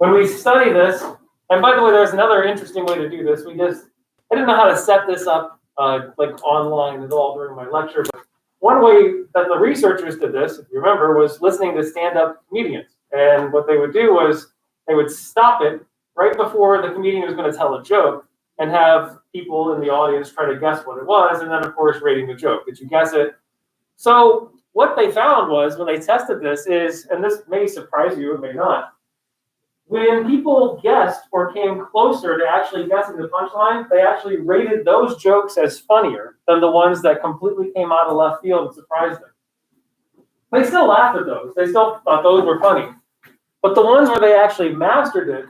when we study this, and by the way, there's another interesting way to do this. I didn't know how to set this up like online at all during my lecture, but one way that the researchers did this, if you remember, was listening to stand-up comedians. And what they would do was they would stop it right before the comedian was going to tell a joke and have people in the audience try to guess what it was, and then, of course, rating the joke. Did you guess it? So what they found was, when they tested this is, and this may surprise you, it may not, when people guessed or came closer to actually guessing the punchline, they actually rated those jokes as funnier than the ones that completely came out of left field and surprised them. They still laughed at those. They still thought those were funny. But the ones where they actually mastered it,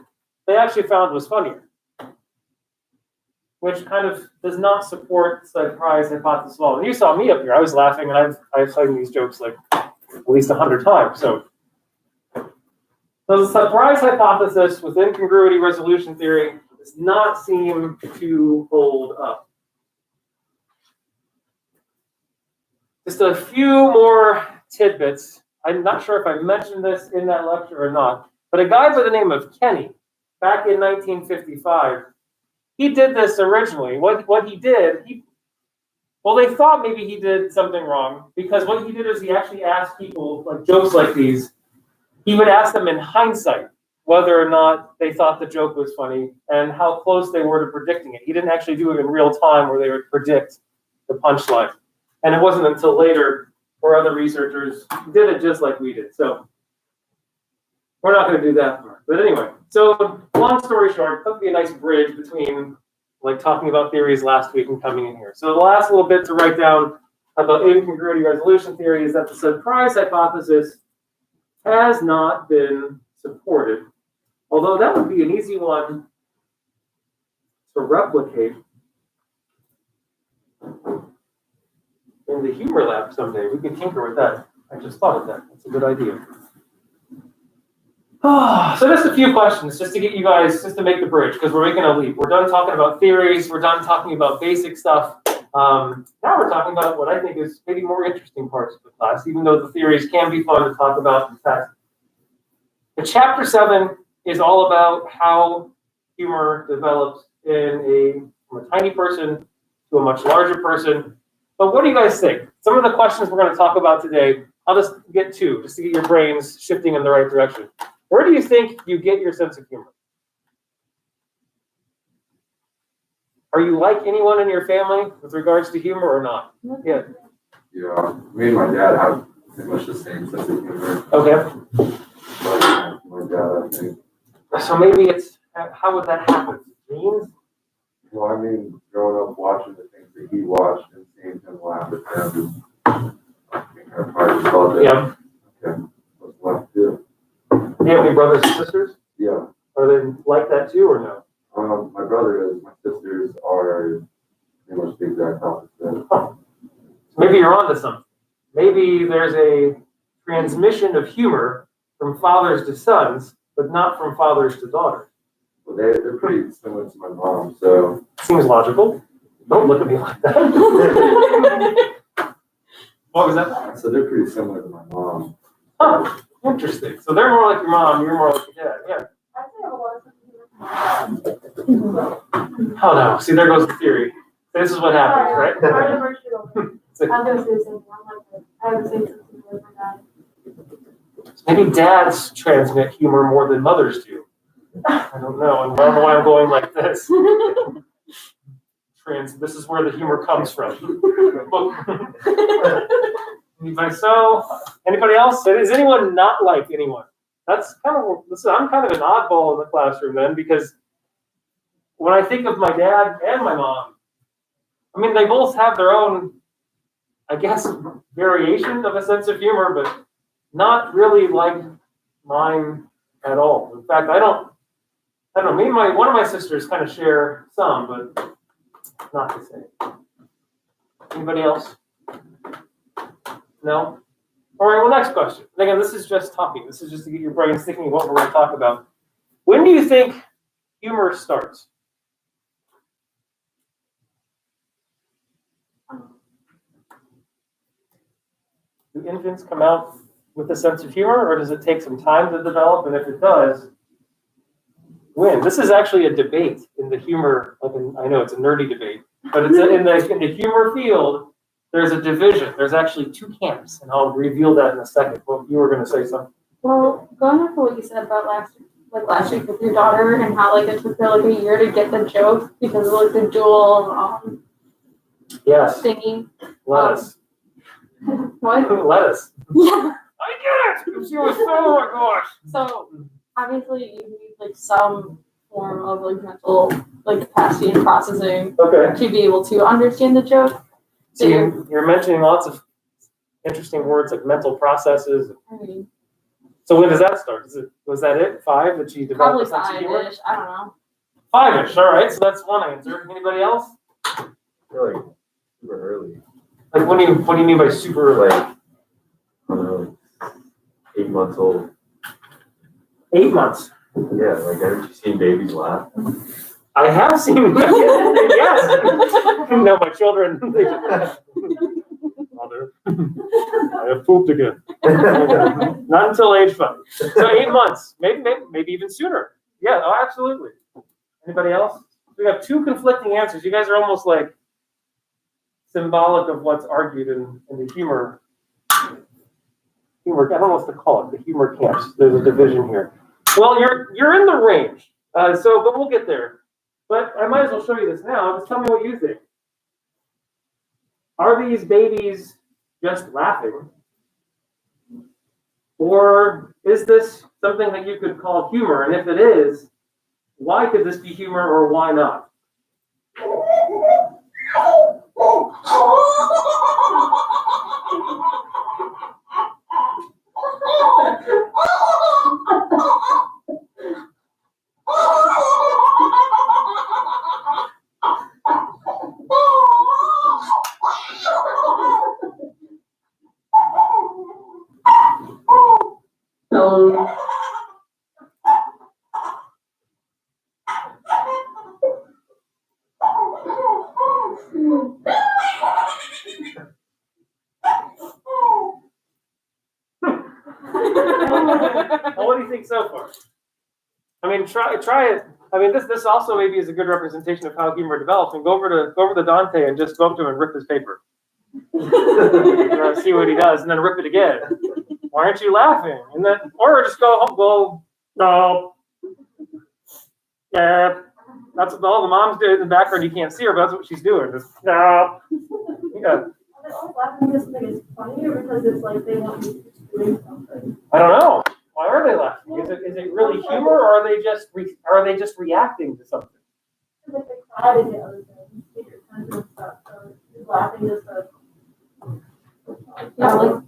they actually found was funnier, which kind of does not support the surprise hypothesis at all. And you saw me up here. I was laughing, and I've sung these jokes like at least 100 times. So the surprise hypothesis with incongruity resolution theory does not seem to hold up. Just a few more tidbits. I'm not sure if I mentioned this in that lecture or not, but a guy by the name of Kenny, back in 1955, he did this originally. What he did, they thought maybe he did something wrong, because what he did is he actually asked people, like jokes like these, he would ask them in hindsight whether or not they thought the joke was funny and how close they were to predicting it. He didn't actually do it in real time where they would predict the punchline. And it wasn't until later where other researchers did it just like we did. So we're not going to do that part. But anyway, so long story short, that would be a nice bridge between like talking about theories last week and coming in here. So the last little bit to write down about incongruity resolution theory is that the surprise hypothesis has not been supported, although that would be an easy one to replicate in the humor lab someday. We could tinker with that. I just thought of that. That's a good idea. So just a few questions, just to get you guys, just to make the bridge, because we're making a leap. We're done talking about theories. We're done talking about basic stuff. Now we're talking about what I think is maybe more interesting parts of the class, even though the theories can be fun to talk about in fact. The chapter 7 is all about how humor develops from a tiny person to a much larger person. But what do you guys think? Some of the questions we're going to talk about today, I'll just get two, just to get your brains shifting in the right direction. Where do you think you get your sense of humor? Are you like anyone in your family with regards to humor or not? Yeah. Yeah, me and my dad have pretty much the same sense of humor. Okay. My dad, I think. So maybe it's, how would that happen? Genes? Well, I mean, growing up watching the things that he watched and seeing him laugh at them, I think I probably just thought that. Yeah. Okay, what's left to do? Do you have any brothers and sisters? Yeah. Are they like that too, or no? My brother is. My sisters are pretty much the exact opposite. Huh. Maybe you're onto something. Maybe there's a transmission of humor from fathers to sons, but not from fathers to daughters. Well, they're pretty similar to my mom, so. Seems logical. Don't look at me like that. What was that? So they're pretty similar to my mom. Huh. Interesting. So they're more like your mom, you're more like your dad. Yeah. Oh no. See, there goes the theory. This is what happens, right? I was going to say the same thing. I have the same sense of humor for dad. Maybe dads transmit humor more than mothers do. I don't know. And I don't know why I'm going like this. This is where the humor comes from. Anybody else? Is anyone not like anyone? That's kind of, I'm kind of an oddball in the classroom then, because when I think of my dad and my mom, I mean, they both have their own, I guess, variation of a sense of humor, but not really like mine at all. In fact, I don't know, me and one of my sisters kind of share some, but not the same. Anybody else? No? All right, well, next question. And again, this is just talking. This is just to get your brains thinking of what we're going to talk about. When do you think humor starts? Do infants come out with a sense of humor, or does it take some time to develop? And if it does, win. This is actually a debate in the humor. I know it's a nerdy debate, but it's in the humor field. There's a division. There's actually two camps, and I'll reveal that in a second. Well, you were going to say something. Well, going off of what you said about last week with your daughter and how like it took her like a year to get the joke because of like the dual Yes, thingy. lettuce. What? Lettuce. Yeah. I get it. She was so. Oh my gosh. So obviously you need like some form of like mental like capacity and processing Okay. to be able to understand the joke. So you're mentioning lots of interesting words like mental processes. I mean, So when does that start? Was that it? 5 that she developed probably a sense of humor? 5-ish. I don't know. 5-ish. All right. So that's one answer. Anybody else? I feel like super early. Like what do you mean by super? Like, I don't know, 8 months old. 8 months. Yeah, like haven't you seen babies laugh? I have seen. Yes. No, my children. Mother, I have pooped again. Not until age 5. So 8 months, maybe even sooner. Yeah. Oh, absolutely. Anybody else? We have 2 conflicting answers. You guys are almost like symbolic of what's argued in the humor. I don't know what to call it. The humor camps. There's a division here. Well, you're in the range. But we'll get there. But I might as well show you this now. Just tell me what you think. Are these babies just laughing? Or is this something that you could call humor? And if it is, why could this be humor or why not? Well, what do you think so far? I mean, try it. I mean, this also maybe is a good representation of how humor develops. And go over to Dante and just go up to him and rip his paper. See what he does, and then rip it again. Why aren't you laughing? And then, or just go, no. Yeah, that's what all the moms do in the background. You can't see her, but that's what she's doing. Just no. Yeah. Are they all laughing because they think it's funny or because it's like they want you to do something? I don't know. Why are they laughing? Is it really humor, or are they just reacting to something? Like they cry to get other things, get your attention and stuff. So just laughing just to. Yeah, like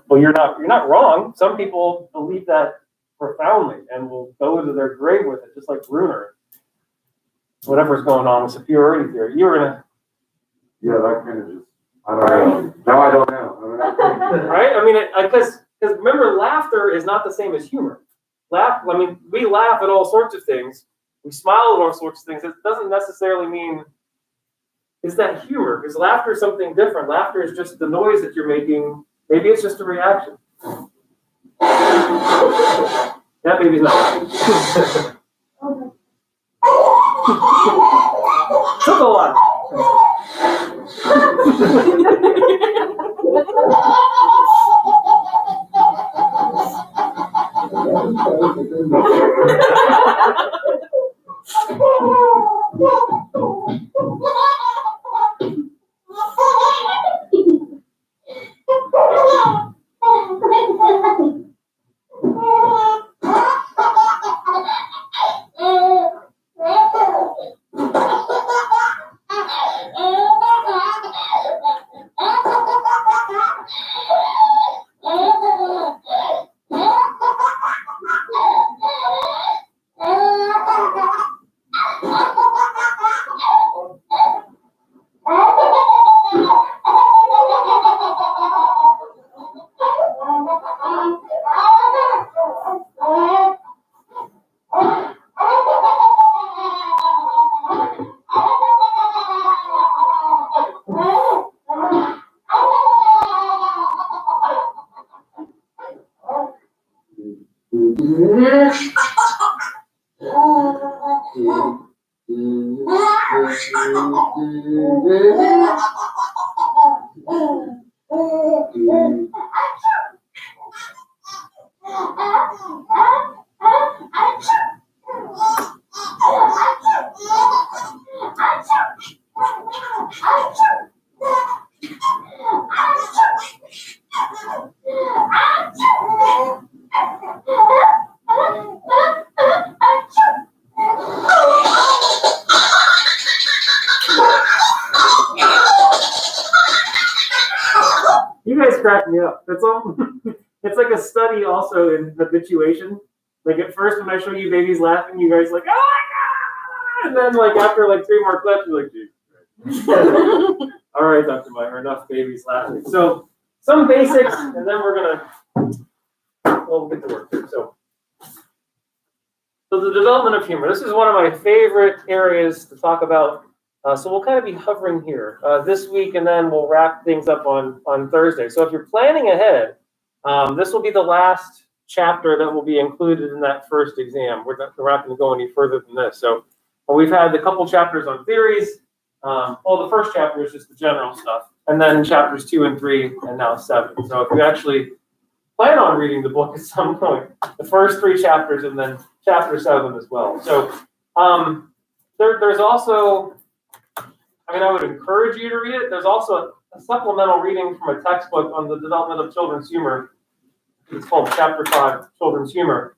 Well, you're not wrong. Some people believe that profoundly and will go into their grave with it, just like Bruner. Whatever's going on with superiority theory. You were gonna. Yeah, that kind of just, I don't know. Now I don't know. Right? I mean, because remember, laughter is not the same as humor. We laugh at all sorts of things. We smile at all sorts of things. It doesn't necessarily mean is that humor, because laughter is something different. Laughter is just the noise that you're making. Maybe it's just a reaction. That baby's not laughing. Took a lot. You guys crack me up. That's all. It's like a study also in habituation. Like at first when I show you babies laughing, you guys like, oh my God! And then like after like 3 more clips, you're like, geez. All right, Dr. Meyer, enough babies laughing. So some basics, and then we'll get to work here. So the development of humor. This is one of my favorite areas to talk about. So we'll kind of be hovering here this week, and then we'll wrap things up on Thursday. So if you're planning ahead, this will be the last chapter that will be included in that first exam. We're not going to go any further than this. So we've had a couple chapters on theories. The first chapter is just the general stuff, and then chapters 2 and 3, and now 7. So if you actually plan on reading the book at some point, the first 3 chapters, and then chapter 7 as well. So there's also, I would encourage you to read it. There's also a supplemental reading from a textbook on the development of children's humor. It's called Chapter 5, Children's Humor.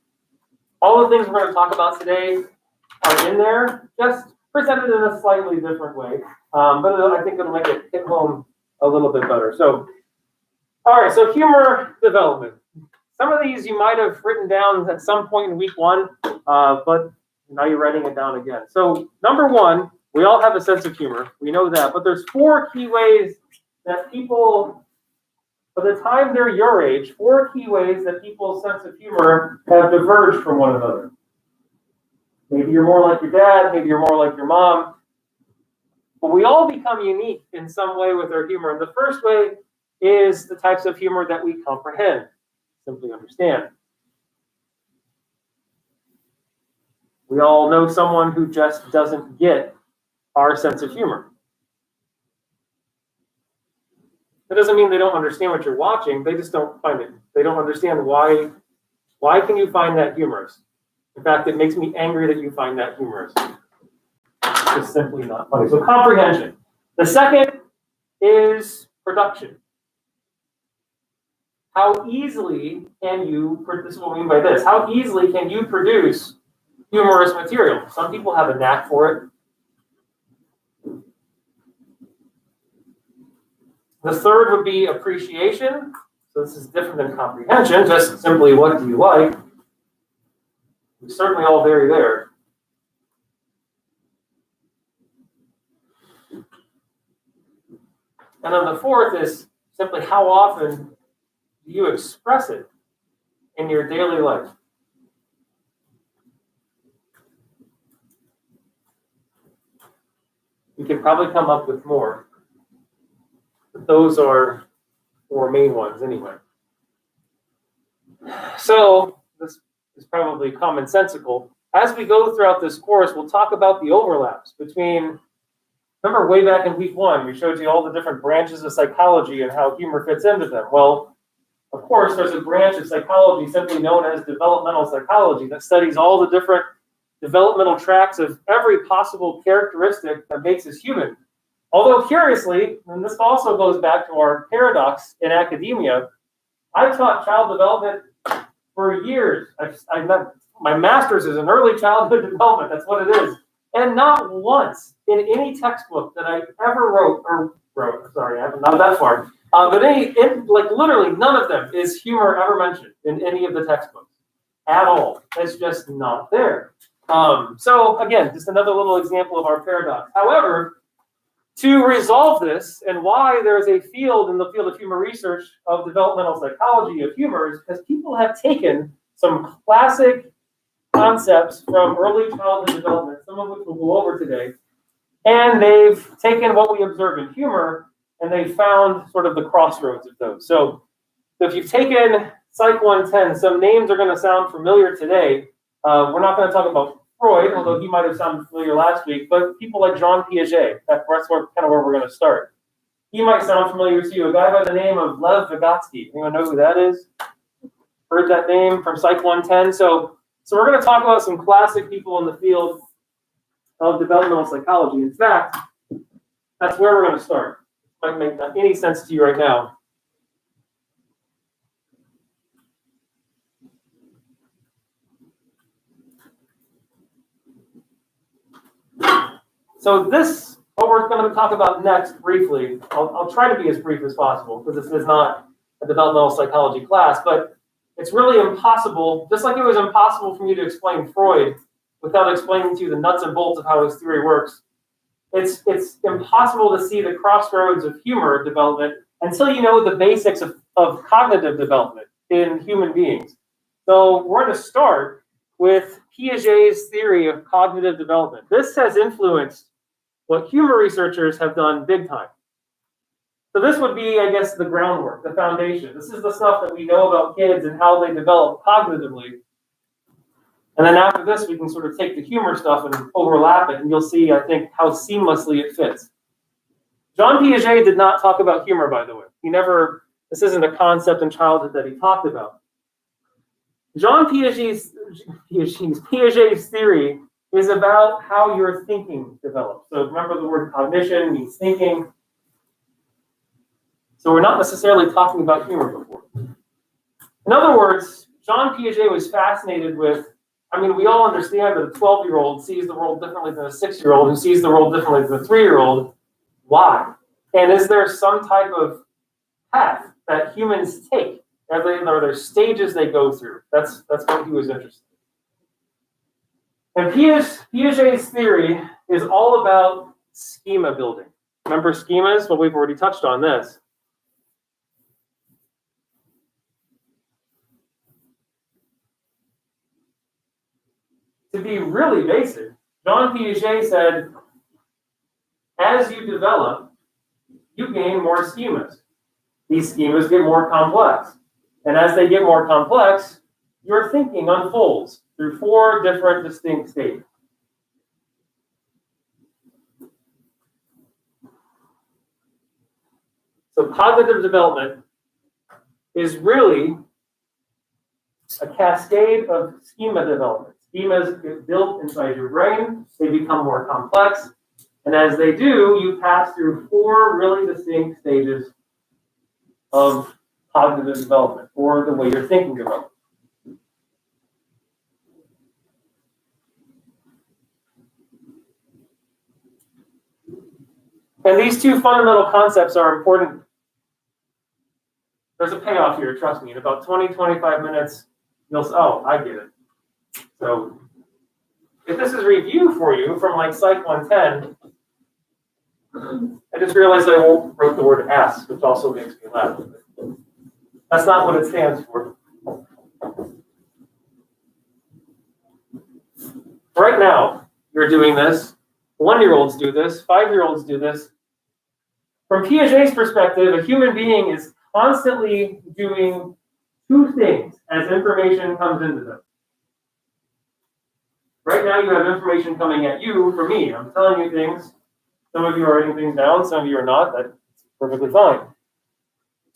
All the things we're going to talk about today are in there, just presented in a slightly different way. But I think it'll make it hit home a little bit better. So, all right, so humor development. Some of these you might have written down at some point in week 1, but now you're writing it down again. So number 1, we all have a sense of humor. We know that. But there's 4 key ways that people, by the time they're your age, 4 key ways that people's sense of humor have diverged from one another. Maybe you're more like your dad. Maybe you're more like your mom. But we all become unique in some way with our humor. And the first way is the types of humor that we comprehend, simply understand. We all know someone who just doesn't get our sense of humor. That doesn't mean they don't understand what you're watching. They just don't find it. They don't understand why. Why can you find that humorous? In fact, it makes me angry that you find that humorous. It's just simply not funny. So comprehension. The second is production. How easily can you, this is what we mean by this, how easily can you produce humorous material? Some people have a knack for it. The third would be appreciation. So this is different than comprehension, just simply what do you like? We certainly all vary there. And then the fourth is simply how often do you express it in your daily life? You could probably come up with more. But those are 4 main ones anyway. So this is probably commonsensical. As we go throughout this course, we'll talk about the overlaps between, remember way back in week 1, we showed you all the different branches of psychology and how humor fits into them. Well, of course, there's a branch of psychology simply known as developmental psychology that studies all the different developmental tracks of every possible characteristic that makes us human. Although curiously, and this also goes back to our paradox in academia, I've taught child development for years. My master's is in early childhood development. That's what it is. And not once in any textbook that I ever wrote, sorry, I haven't gone that far, but literally none of them is humor ever mentioned in any of the textbooks at all. It's just not there. So again, just another little example of our paradox. However, to resolve this, and why there's a field in the field of humor research of developmental psychology of humor, is because people have taken some classic concepts from early childhood development, some of which we'll go over today, and they've taken what we observe in humor, and they found sort of the crossroads of those. So if you've taken Psych 110, some names are going to sound familiar today. We're not going to talk about Freud, although he might have sounded familiar last week, but people like Jean Piaget. That's kind of where we're going to start. He might sound familiar to you. A guy by the name of Lev Vygotsky. Anyone know who that is? Heard that name from Psych 110? So we're going to talk about some classic people in the field of developmental psychology. In fact, that's where we're going to start. Might make not any sense to you right now. So this, what we're going to talk about next briefly, I'll try to be as brief as possible because this is not a developmental psychology class, but it's really impossible, just like it was impossible for me to explain Freud without explaining to you the nuts and bolts of how his theory works. It's impossible to see the crossroads of humor development until you know the basics of cognitive development in human beings. So we're going to start with Piaget's theory of cognitive development. This has influenced what humor researchers have done big time. So this would be, I guess, the groundwork, the foundation. This is the stuff that we know about kids and how they develop cognitively. And then after this, we can sort of take the humor stuff and overlap it, and you'll see, I think, how seamlessly it fits. Jean Piaget did not talk about humor, by the way. This isn't a concept in childhood that he talked about. Jean Piaget's theory is about how your thinking develops. So remember the word cognition means thinking. So we're not necessarily talking about humor before. In other words, Jean Piaget was fascinated with, we all understand that a 12-year-old sees the world differently than a 6-year-old who sees the world differently than a 3-year-old. Why? And is there some type of path that humans take? Are there stages they go through? That's what he was interested in. And Piaget's theory is all about schema building. Remember schemas? Well, we've already touched on this. To be really basic, Jean Piaget said, as you develop, you gain more schemas. These schemas get more complex. And as they get more complex, your thinking unfolds through 4 different distinct stages. So cognitive development is really a cascade of schema development. Schemas get built inside your brain, they become more complex, and as they do, you pass through 4 really distinct stages of cognitive development, or the way your thinking develops. And these 2 fundamental concepts are important. There's a payoff here, trust me. In about 20, 25 minutes, you'll say, oh, I get it. So if this is review for you from like Psych 110, I just realized I wrote the word ask, which also makes me laugh. That's not what it stands for. Right now, you're doing this. 1-year-olds do this. 5-year-olds do this. From Piaget's perspective, a human being is constantly doing 2 things as information comes into them. Right now, you have information coming at you from me. I'm telling you things. Some of you are writing things down. Some of you are not. That's perfectly fine.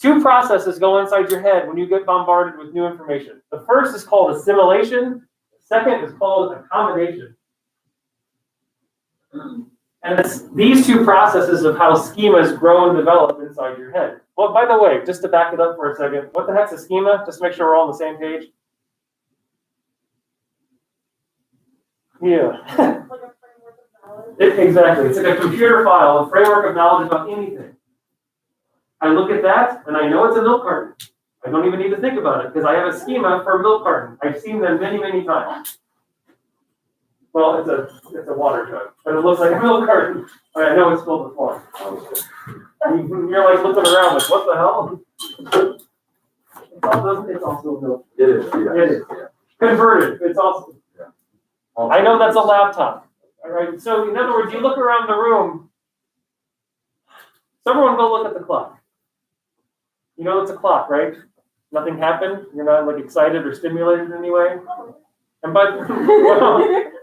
2 processes go inside your head when you get bombarded with new information. The first is called assimilation. The second is called accommodation. And it's these 2 processes of how schemas grow and develop inside your head. Well, by the way, just to back it up for a second, what the heck's a schema? Just to make sure we're all on the same page. Yeah. Like a framework of knowledge. Exactly. It's like a computer file, a framework of knowledge about anything. I look at that, and I know it's a milk carton. I don't even need to think about it, because I have a schema for a milk carton. I've seen them many, many times. Well, it's a water jug, but it looks like a milk carton. I know it's filled with water. You're like looking around like, what the hell? It's also milk. It is, yeah. It is. Yeah. Converted. It's also. I know that's a laptop. All right. So in other words, you look around the room. Someone go look at the clock. You know it's a clock, right? Nothing happened. You're not like excited or stimulated in any way. And by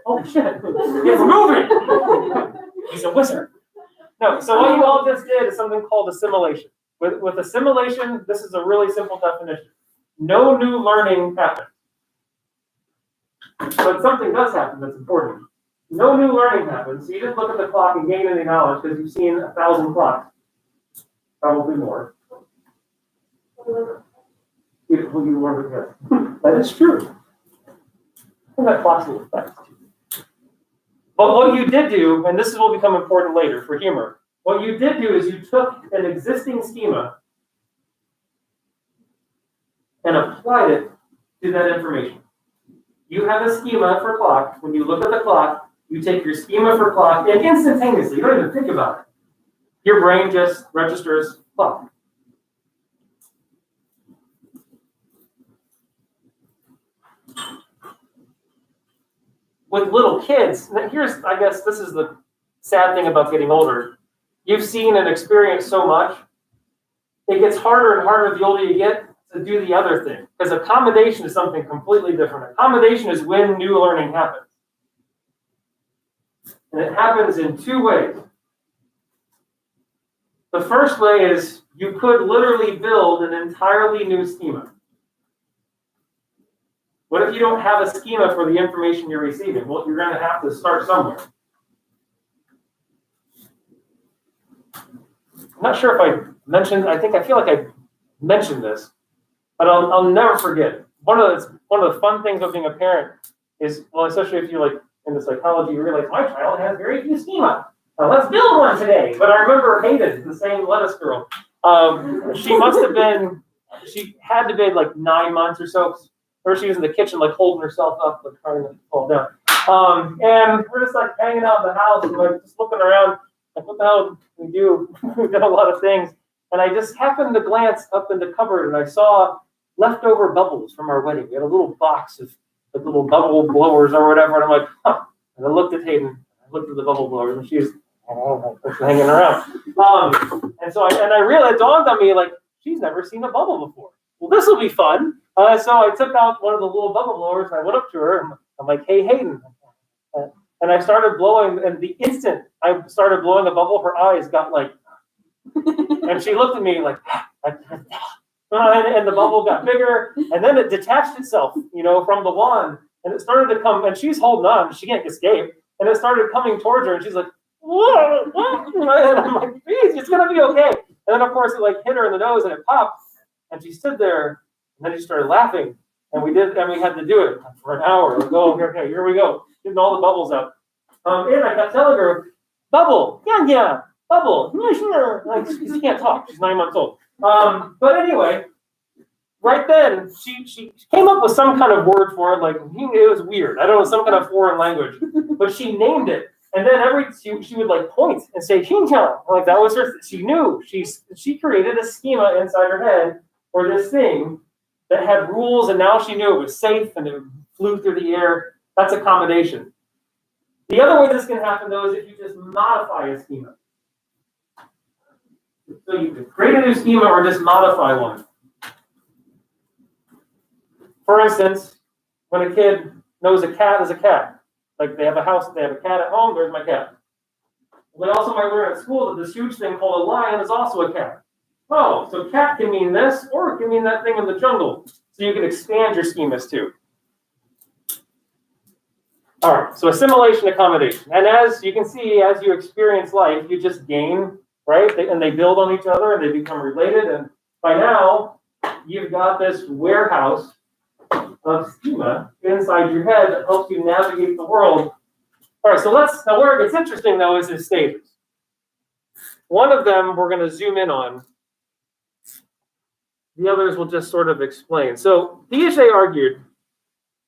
oh shit, it's moving. He's a wizard. No, so what you all just did is something called assimilation. With assimilation, this is a really simple definition. No new learning happens. But something does happen that's important. No new learning happens. So you just look at the clock and gain any knowledge because you've seen 1,000 clocks. Probably more. You learned it. That is true. And that clock's a little fast. But what you did do, and this will become important later for humor, what you did do is you took an existing schema and applied it to that information. You have a schema for clock. When you look at the clock, you take your schema for clock and instantaneously, you don't even think about it. Your brain just registers clock. With little kids, here's, I guess this is the sad thing about getting older. You've seen and experienced so much, it gets harder and harder the older you get to do the other thing. Because accommodation is something completely different. Accommodation is when new learning happens. And it happens in two ways. The first way is you could literally build an entirely new schema. What if you don't have a schema for the information you're receiving? Well, you're going to have to start somewhere. I'm not sure if I mentioned, I feel like I mentioned this, but I'll never forget. One of the fun things of being a parent is, well, especially if you're like into psychology, you realize my child has very few schema. Let's build one today. But I remember Hayden, the same lettuce girl. She had to be like 9 months or so. Or she was in the kitchen, like holding herself up, like trying to fall down. And we're just like hanging out in the house, and like just looking around, like what the hell do we do? We've done a lot of things. And I just happened to glance up in the cupboard, and I saw leftover bubbles from our wedding. We had a little box of like little bubble blowers or whatever, and I'm like, huh. And I looked at Hayden, I looked at the bubble blowers, and she's hanging around. And so I realized, it dawned on me, like, she's never seen a bubble before. Well, this will be fun. So I took out one of the little bubble blowers, and I went up to her, and I'm like, hey, Hayden. And I started blowing, and the instant I started blowing a bubble, her eyes got like, and she looked at me like, and the bubble got bigger, and then it detached itself, from the wand, and it started to come, and she's holding on, she can't escape, and it started coming towards her, and she's like, whoa, and I'm like, geez, it's gonna be okay. And then of course it like hit her in the nose, and it popped, and she stood there, and then she started laughing, and we had to do it for an hour. Like, oh, okay, here we go, getting all the bubbles out. And I kept telling her, bubble, yeah, bubble, yeah, sure. Like, she can't talk, she's 9 months old. But anyway, right then, she came up with some kind of word for it, like, it was weird. I don't know, some kind of foreign language. But she named it. And then she would like point and say, Xinjiang. Like that was her, she knew. She created a schema inside her head for this thing that had rules, and now she knew it was safe and it flew through the air. That's accommodation. The other way this can happen, though, is if you just modify a schema. So you can create a new schema or just modify one. For instance, when a kid knows a cat is a cat, like they have a house, they have a cat at home, there's my cat. They also might learn at school that this huge thing called a lion is also a cat. Oh, so cat can mean this, or it can mean that thing in the jungle. So you can expand your schemas too. All right, so assimilation, accommodation. And as you can see, as you experience life, you just gain, right? And they build on each other, and they become related. And by now, you've got this warehouse of schema inside your head that helps you navigate the world. All right, so now where it gets interesting, though, is his stages. One of them we're going to zoom in on. The others will just sort of explain. So Piaget argued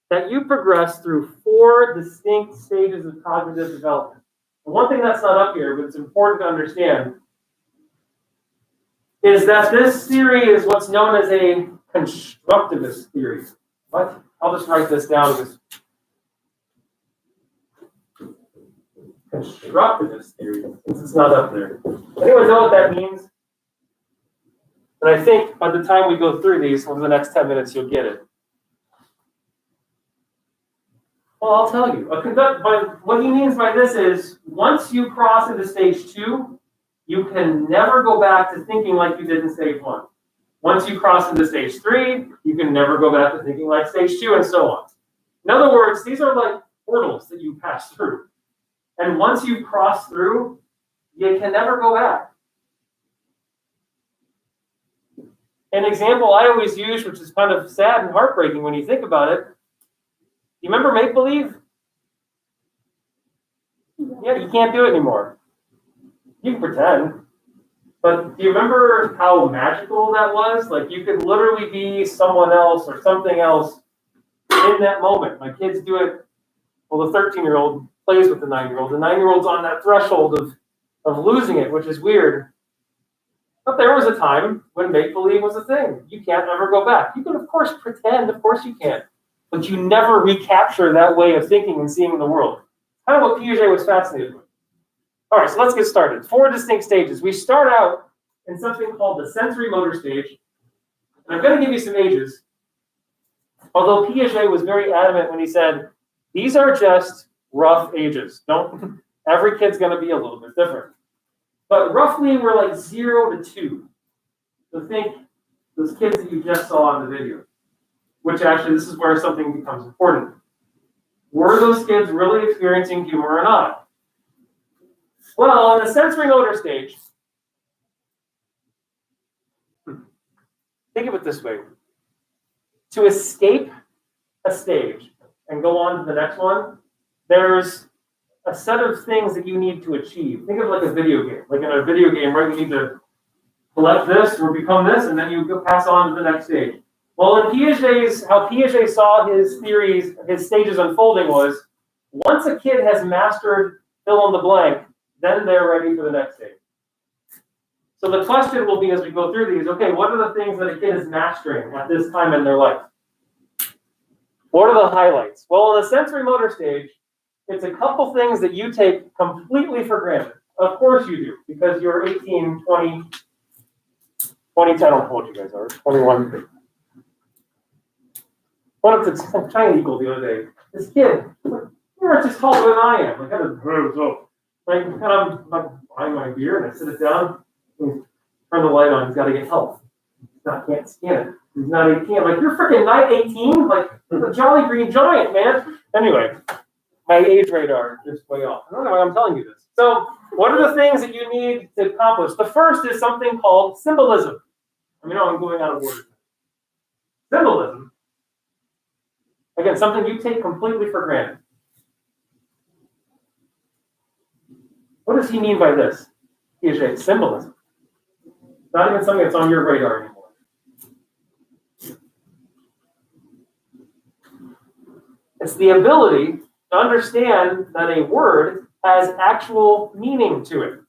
that you progress through 4 distinct stages of cognitive development. And one thing that's not up here, but it's important to understand, is that this theory is what's known as a constructivist theory. What? I'll just write this down because constructivist theory, since it's not up there. Anyone know what that means? And I think by the time we go through these, over the next 10 minutes, you'll get it. Well, I'll tell you. But what he means by this is once you cross into stage 2, you can never go back to thinking like you did in stage 1. Once you cross into stage 3, you can never go back to thinking like stage 2, and so on. In other words, these are like portals that you pass through. And once you cross through, you can never go back. An example I always use, which is kind of sad and heartbreaking when you think about it, you remember make-believe? Yeah, you can't do it anymore. You can pretend. But do you remember how magical that was? Like you could literally be someone else or something else in that moment. My kids do it. Well, the 13-year-old plays with the 9-year-old. The 9-year-old's on that threshold of losing it, which is weird. But there was a time when make-believe was a thing. You can't ever go back. You can, of course, pretend. Of course you can. But you never recapture that way of thinking and seeing the world. Kind of what Piaget was fascinated with. All right, so let's get started. 4 distinct stages. We start out in something called the sensory motor stage. And I'm going to give you some ages. Although Piaget was very adamant when he said, these are just rough ages. Every kid's going to be a little bit different. But roughly we're like 0 to 2. So think those kids that you just saw in the video. Which actually, this is where something becomes important. Were those kids really experiencing humor or not? Well, in the sensory motor stage, think of it this way. To escape a stage and go on to the next one, there's a set of things that you need to achieve. Think of it like a video game. Like in a video game, right, you need to collect this or become this, and then you go pass on to the next stage. Well, in how Piaget saw his theories, his stages unfolding was, once a kid has mastered fill in the blank, then they're ready for the next stage. So the question will be, as we go through these, okay, what are the things that a kid is mastering at this time in their life? What are the highlights? Well, in the sensory motor stage, it's a couple things that you take completely for granted. Of course you do, because you're 18, 20, 22, I don't know how old you guys are, 21. Went up to some China eagle the other day. This kid, you're just taller than I am. Like, I'm buying my beer and I sit it down. And turn the light on. He's got to get help. Can't scan it. He's not 18. I'm like, you're freaking 18? Like, the Jolly Green Giant, man. Anyway, my age radar is way off. I don't know why I'm telling you this. So, what are the things that you need to accomplish? The first is something called symbolism. I mean, I'm going out of order. Symbolism. Again, something you take completely for granted. What does he mean by this? Piaget, symbolism. Not even something that's on your radar anymore. It's the ability to understand that a word has actual meaning to it.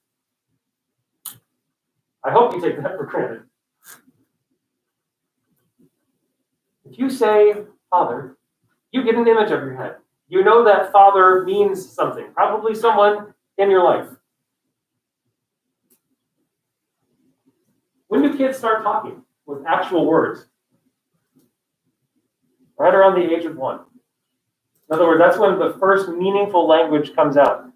I hope you take that for granted. If you say father, you get an image of your head. You know that father means something, probably someone in your life. When do kids start talking with actual words? Right around the age of 1. In other words, that's when the first meaningful language comes out.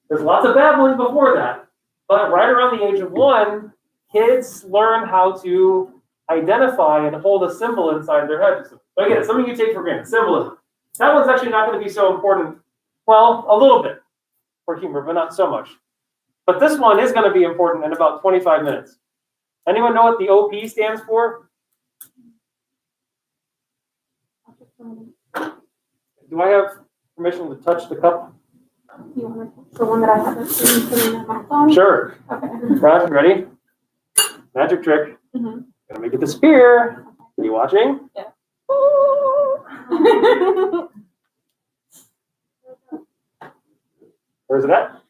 There's lots of babbling before that, but right around the age of 1, kids learn how to identify and hold a symbol inside their head. So again, it's something you take for granted, symbolism. That one's actually not going to be so important. Well, a little bit for humor, but not so much. But this one is going to be important in about 25 minutes. Anyone know what the OP stands for? Do I have permission to touch the cup? You want to touch the one that I haven't seen putting in my phone? Sure. Okay. Right, ready? Magic trick. Mm-hmm. Gonna make it disappear. Are you watching? Yeah. Where's it at?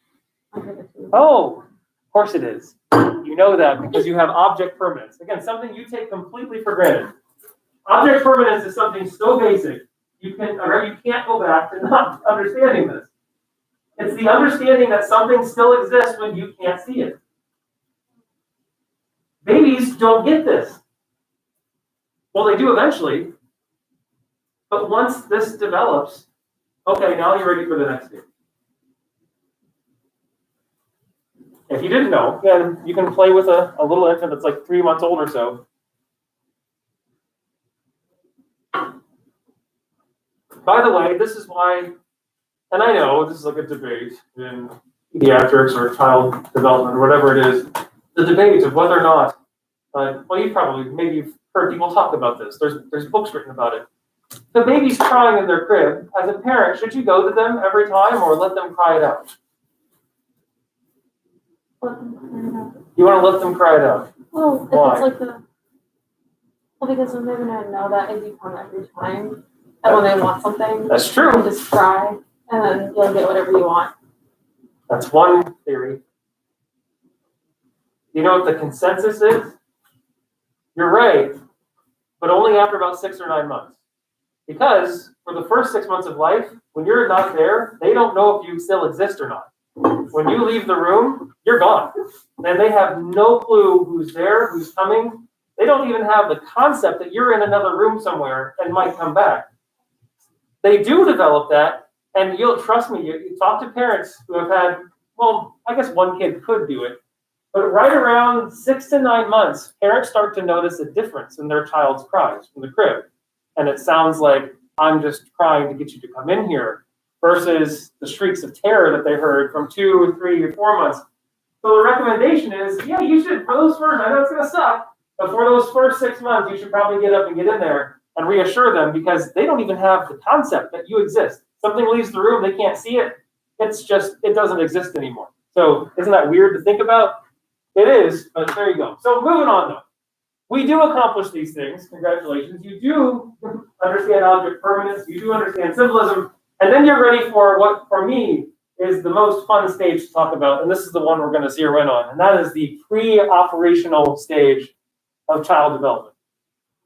Oh, of course it is. You know that because you have object permanence. Again, something you take completely for granted. Object permanence is something so basic you can't go back to not understanding this. It's the understanding that something still exists when you can't see it. Babies don't get this. Well, they do eventually. But once this develops, Okay, now you're ready for the next stage. If you didn't know, then you can play with a little infant that's like 3 months old or so. By the way, this is why, and I know this is like a debate in pediatrics or child development or whatever it is, the debate of whether or not, well, maybe you've heard people talk about this. There's books written about it. The baby's crying in their crib. As a parent, should you go to them every time or let them cry it out? You want to let them cry it out? Well, if Why? it's like because then they're gonna know that if you come every time, and when they want something, That's true. you just cry, and then you'll get whatever you want. That's one theory. You know what the consensus is? You're right, but only after about 6 or 9 months. Because for the first 6 months of life, when you're not there, they don't know if you still exist or not. When you leave the room, you're gone. And they have no clue who's there, who's coming. They don't even have the concept that you're in another room somewhere and might come back. They do develop that, and you'll trust me, you talk to parents who have had, well, I guess one kid could do it, but right around 6 to 9 months, parents start to notice a difference in their child's cries from the crib. And it sounds like, I'm just crying to get you to come in here, versus the shrieks of terror that they heard from 2 or 3 or 4 months. So the recommendation is, yeah, you should, for those first, I know it's going to suck, but for those first 6 months, you should probably get up and get in there and reassure them, because they don't even have the concept that you exist. Something leaves the room, they can't see it. It's just, it doesn't exist anymore. So isn't that weird to think about? It is, but there you go. So moving on though. We do accomplish these things. Congratulations. You do understand object permanence. You do understand symbolism. And then you're ready for what, for me, is the most fun stage to talk about. And this is the one we're going to zero in on. And that is the pre-operational stage of child development.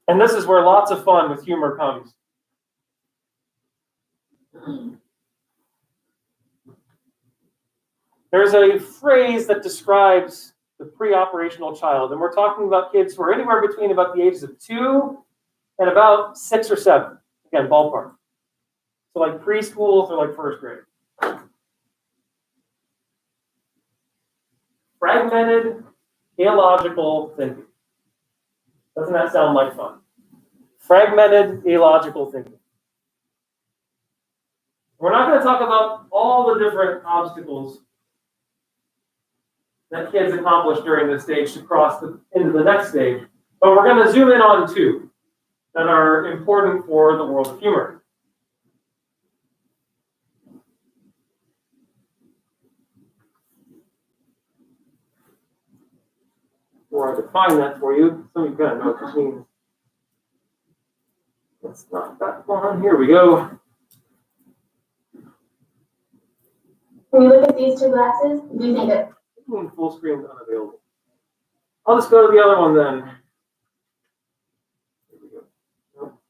And this is where lots of fun with humor comes. There's a phrase that describes the pre-operational child, and we're talking about kids who are anywhere between about the ages of 2 and about 6 or 7. Again, ballpark. So like preschool to like first grade. Fragmented, illogical thinking. Doesn't that sound like fun? Fragmented, illogical thinking. We're not going to talk about all the different obstacles that kids accomplish during this stage to cross into the next stage, but we're going to zoom in on 2 that are important for the world of humor. Before I define that for you, some of you got to know what this means. That's not that one. Here we go. When you look at these 2 glasses, do you think that Full screen is unavailable. I'll just go to the other one then. Here we go. Nope.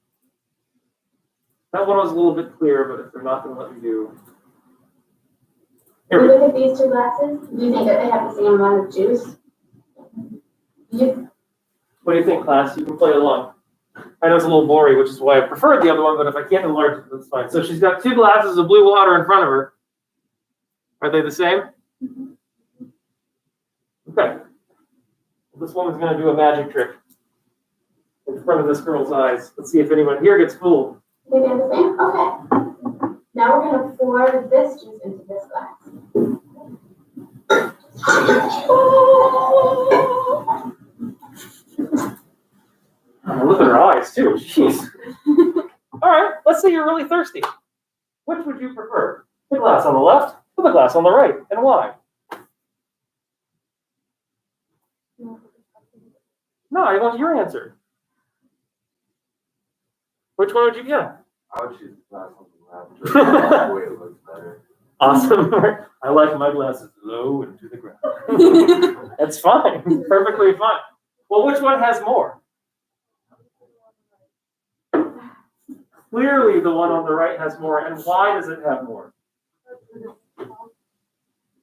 That one was a little bit clear, but if they're not going to let me do. Here when we you go. look at these 2 glasses, do you think that they have the same amount of juice? What do you think, class? You can play along. I know it's a little blurry, which is why I preferred the other one, but if I can't enlarge it, that's fine. So she's got 2 glasses of blue water in front of her. Are they the same? Okay. This woman's going to do a magic trick in front of this girl's eyes. Let's see if anyone here gets fooled. Think they're the same? Okay. Now we're going to pour this juice into this glass. Oh, look at her eyes, too. Jeez. All right, let's say you're really thirsty. Which would you prefer? The glass on the left or the glass on the right, and why? No, I want your answer. Which one would you get? I would choose the glass on the left. That way it looks better. Awesome. I like my glasses low and to the ground. That's fine. Perfectly fine. Well, which one has more? Clearly, the one on the right has more. And why does it have more?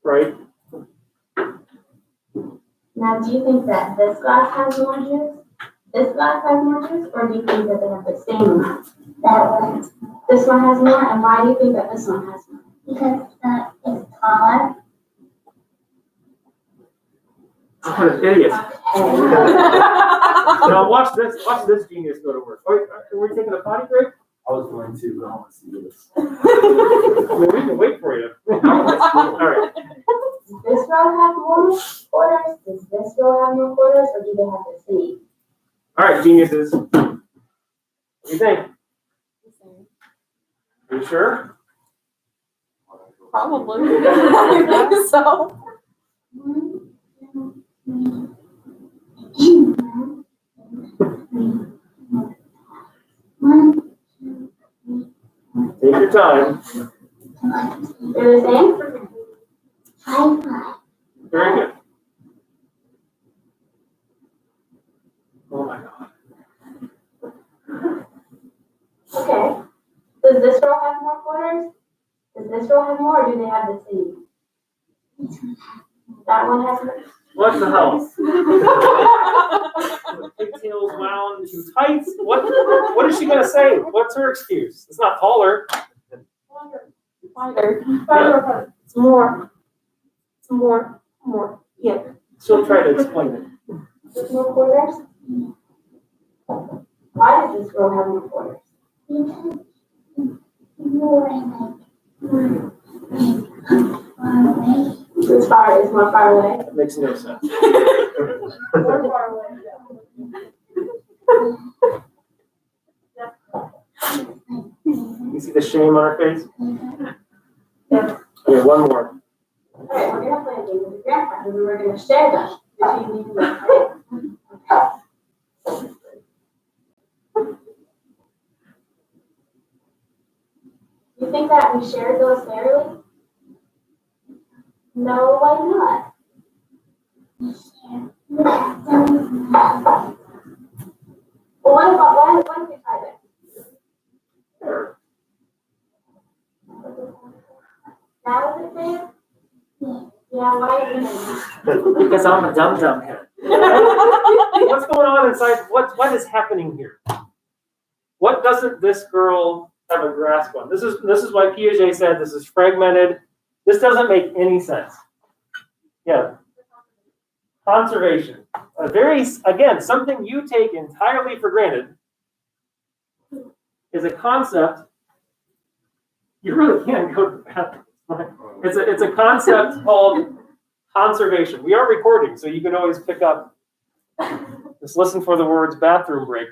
Right? Now, do you think that this glass has more juice this glass has more juice, or do you think that they have the same amount? That one. This one has more, and why do you think that this one has more? Because that is taller. What an idiot. Okay. Now watch this genius go to work. Oh, are we taking a potty break? I was going to, but I want to see this. I mean, we can wait for you. All right. Does this row have more quarters? Does this row have more quarters, or do they have the same? All right, geniuses. What do you think? Are you sure? Probably. I think so. Take your time. They're the same? Very good. Oh my God. Okay. Does this row have more quarters? Does this row have more, or do they have the same? That one has more. What the hell? Pigtails wound too tight? What is she gonna say? What's her excuse? It's not taller. Wider. Yeah. It's more. It's more. More. Yeah. She'll try to explain it. There's more quarters? Why does this row have more quarters? This far is more far away. That makes no sense. More far away. You see the shame on her face? Yeah. Okay, one more. Alright, we're gonna play a game with your grandpa, and we're gonna share them between you and your You think that we shared those fairly? No, why not? Well, why don't we try that? Now is it fair? Yeah, why is it? Because I'm a dum-dum head. What's going on inside? What is happening here? What doesn't this girl have a grasp on? This is why Piaget said this is fragmented. This doesn't make any sense. Yeah. Conservation. Again, something you take entirely for granted is a concept. You really can't go to the bathroom. It's a concept called conservation. We are recording, so you can always pick up. Just listen for the words bathroom break.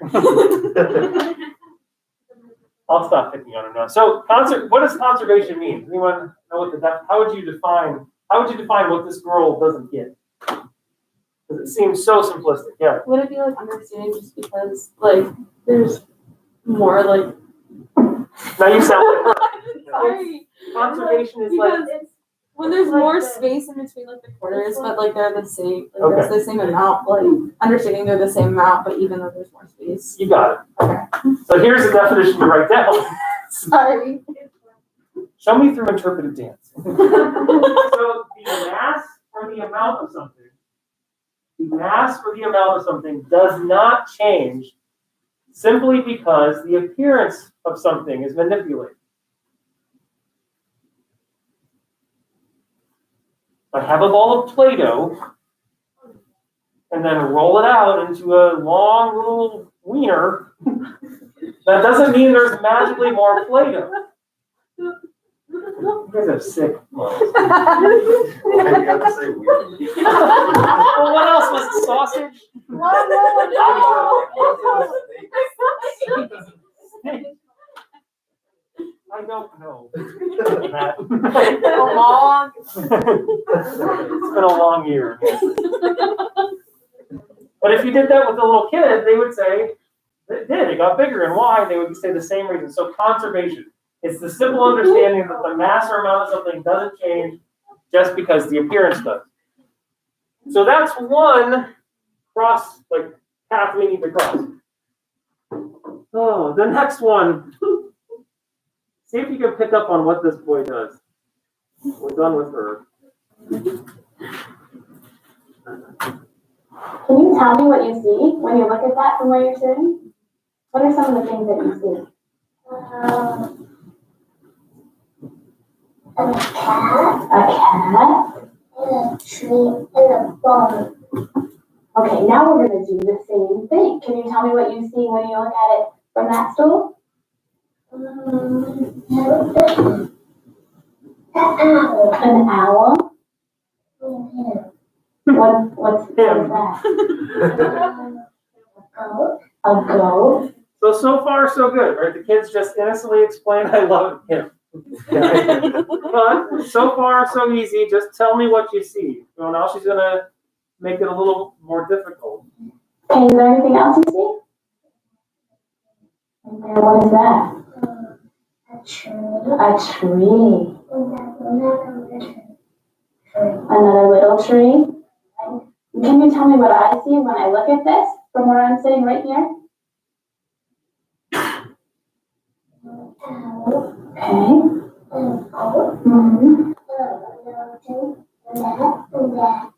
I'll stop picking on it now. So, what does conservation mean? Does anyone know what how would you define what this girl doesn't get? Because it seems so simplistic. Yeah. Would it be like understanding just because like there's more like Now you sound like sorry. conservation is Because like it's when there's like more the- space in between like the quarters, but like they're the same. Like Okay. there's the same amount. Like understanding they're the same amount, but even though there's more space. you got it. So here's the definition to write down. Sorry. Show me through interpretive dance. So the mass or the amount of something does not change simply because the appearance of something is manipulated. If I have a ball of Play-Doh and then roll it out into a long little wiener, that doesn't mean there's magically more Play-Doh. You guys are sick. Maybe you have to say weird. Well, what else was it? Sausage? I don't know. Matt. It's been a long year. But if you did that with a little kid, they would say, it did, it got bigger, and why? They would say the same reason. So conservation. It's the simple understanding that the mass or amount of something doesn't change just because the appearance does. So that's one path we need to cross. Oh, the next one. See if you can pick up on what this boy does. We're done with her. Can you tell me what you see when you look at that from where you're sitting? What are some of the things that you see? A cat, A cat. and a tree, and a ball. Okay, now we're gonna do the same thing. Can you tell me what you see when you look at it from that stool? An owl. An owl. What's Him. that? A goat. A goat. So far, so good, right? The kids just innocently explained, I love him. But so far, so easy. Just tell me what you see. So now she's gonna make it a little more difficult. Okay, is there anything else you see? And what is that? A tree. A tree. Another Another little tree. Can you tell me what I see when I look at this from where I'm sitting right here? owl. Okay. And a goat. Mm-hmm. And that.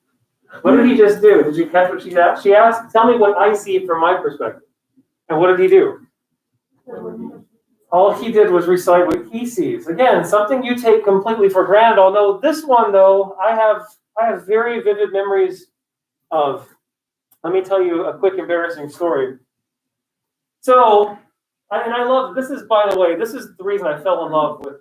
What did he just do? Did you catch what she asked? She asked, tell me what I see from my perspective. And what did he do? All he did was recite what he sees. Again, something you take completely for granted. Although this one, though, I have very vivid memories of. Let me tell you a quick embarrassing story. So, I love, this is, by the way, this is the reason I fell in love with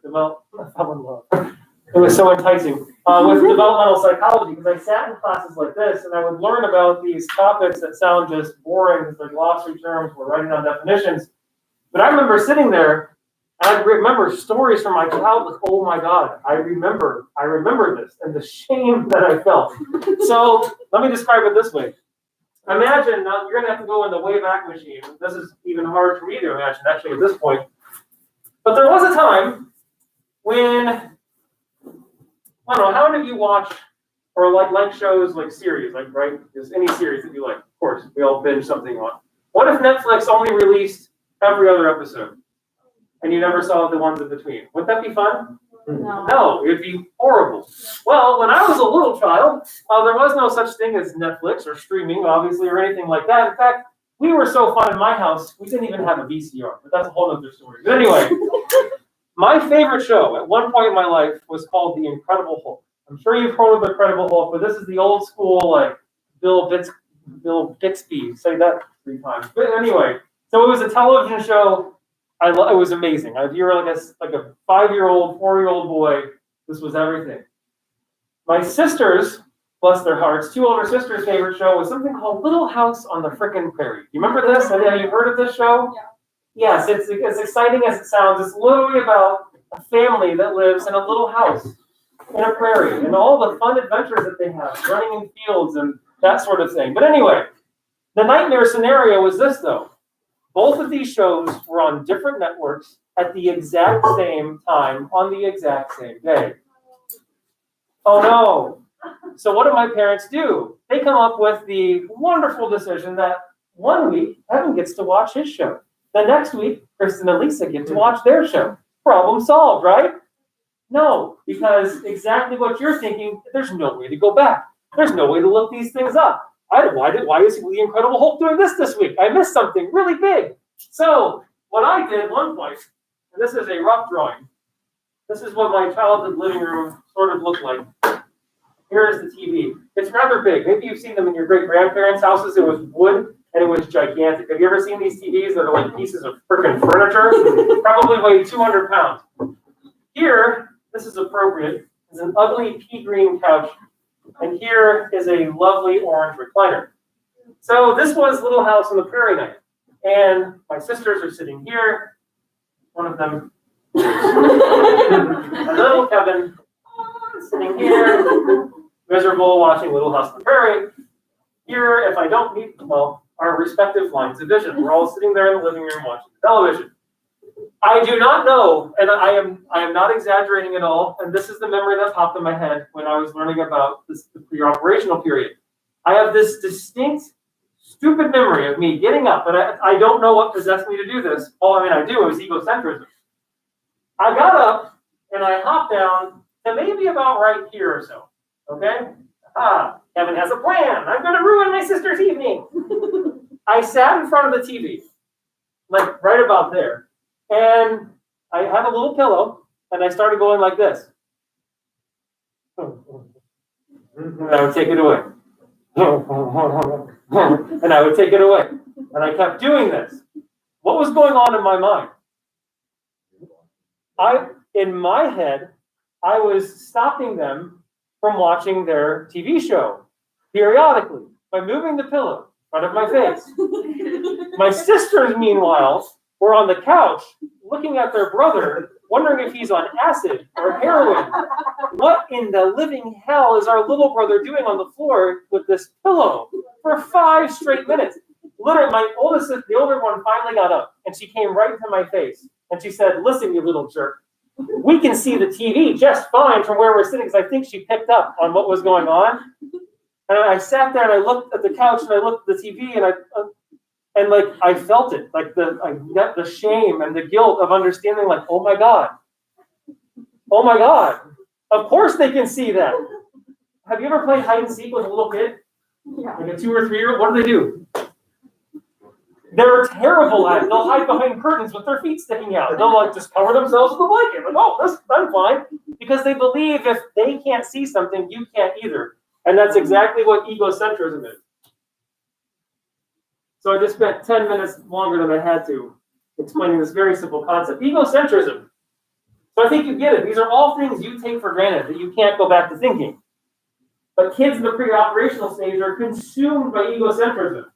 it was so enticing, with developmental psychology, because I sat in classes like this and I would learn about these topics that sound just boring because they're glossary terms, we're writing down definitions. But I remember sitting there and I remember stories from my childhood. Oh my God, I remember this and the shame that I felt. So let me describe it this way. Imagine, now you're going to have to go in the Wayback Machine. This is even hard for me to imagine, actually, at this point. But there was a time when, I don't know, how many of you watch or like shows, like series, like, right? Just any series that you like. Of course, we all binge something on. What if Netflix only released every other episode and you never saw the ones in between? Wouldn't that be fun? No. No, it'd be horrible. Well, when I was a little child, there was no such thing as Netflix or streaming, obviously, or anything like that. In fact, we were so fun in my house, we didn't even have a VCR, but that's a whole other story. But anyway, my favorite show at one point in my life was called The Incredible Hulk. I'm sure you've heard of The Incredible Hulk, but this is the old school, like, Bill Bixby. Say that 3 times. But anyway, so it was a television show. It was amazing. If you were like a 5-year-old, 4-year-old boy, this was everything. My sisters, bless their hearts, 2 older sisters' favorite show was something called Little House on the Frickin' Prairie. You remember this? Have you heard of this show? Yeah. Yes, it's as exciting as it sounds. It's literally about a family that lives in a little house in a prairie and all the fun adventures that they have, running in fields and that sort of thing. But anyway, the nightmare scenario was this, though. Both of these shows were on different networks at the exact same time on the exact same day. Oh no. So what do my parents do? They come up with the wonderful decision that one week, Evan gets to watch his show. The next week, Kristen and Lisa get to watch their show. Problem solved, right? No, because exactly what you're thinking, there's no way to go back. There's no way to look these things up. Why is The Incredible Hulk doing this week? I missed something really big. So what I did at one point, and this is a rough drawing. This is what my childhood living room sort of looked like. Here is the TV. It's rather big. Maybe you've seen them in your great-grandparents' houses. It was wood, and it was gigantic. Have you ever seen these TVs that are like pieces of freaking furniture? Probably weigh 200 pounds. Here, this is appropriate, is an ugly pea green couch. And here is a lovely orange recliner. So this was Little House on the Prairie night. And my sisters are sitting here. One of them, a little Kevin, is sitting here, miserable, watching Little House on the Prairie. Here, if I don't meet, our respective lines of vision. We're all sitting there in the living room watching television. I do not know, and I am not exaggerating at all, and this is the memory that popped in my head when I was learning about the pre-operational period. I have this distinct, stupid memory of me getting up, and I don't know what possessed me to do this. All I do, it was egocentrism. I got up, and I hopped down to maybe about right here or so, okay? ha, Kevin has a plan. I'm going to ruin my sister's evening. I sat in front of the TV, like right about there. And I had a little pillow and I started going like this. And I would take it away. And I would take it away. And I kept doing this. What was going on in my mind? In my head, I was stopping them from watching their TV show periodically by moving the pillow in front of my face. My sisters, meanwhile, were on the couch looking at their brother, wondering if he's on acid or heroin. What in the living hell is our little brother doing on the floor with this pillow for 5 straight minutes? Literally, my oldest, the older one, finally got up and she came right into my face and she said, "Listen, you little jerk, we can see the TV just fine from where we're sitting," because I think she picked up on what was going on. And I sat there and I looked at the couch and I looked at the TV and like I felt it, like I got the shame and the guilt of understanding, like, oh my God, of course they can see that. Have you ever played hide and seek with a little kid, Yeah. like a 2 or 3 year old? What do? They're terrible at it. They'll hide behind curtains with their feet sticking out. They'll like just cover themselves with a blanket. Like, oh, I'm fine. Because they believe if they can't see something, you can't either. And that's exactly what egocentrism is. So I just spent 10 minutes longer than I had to explaining this very simple concept. Egocentrism. So I think you get it. These are all things you take for granted that you can't go back to thinking. But kids in the pre-operational stage are consumed by egocentrism.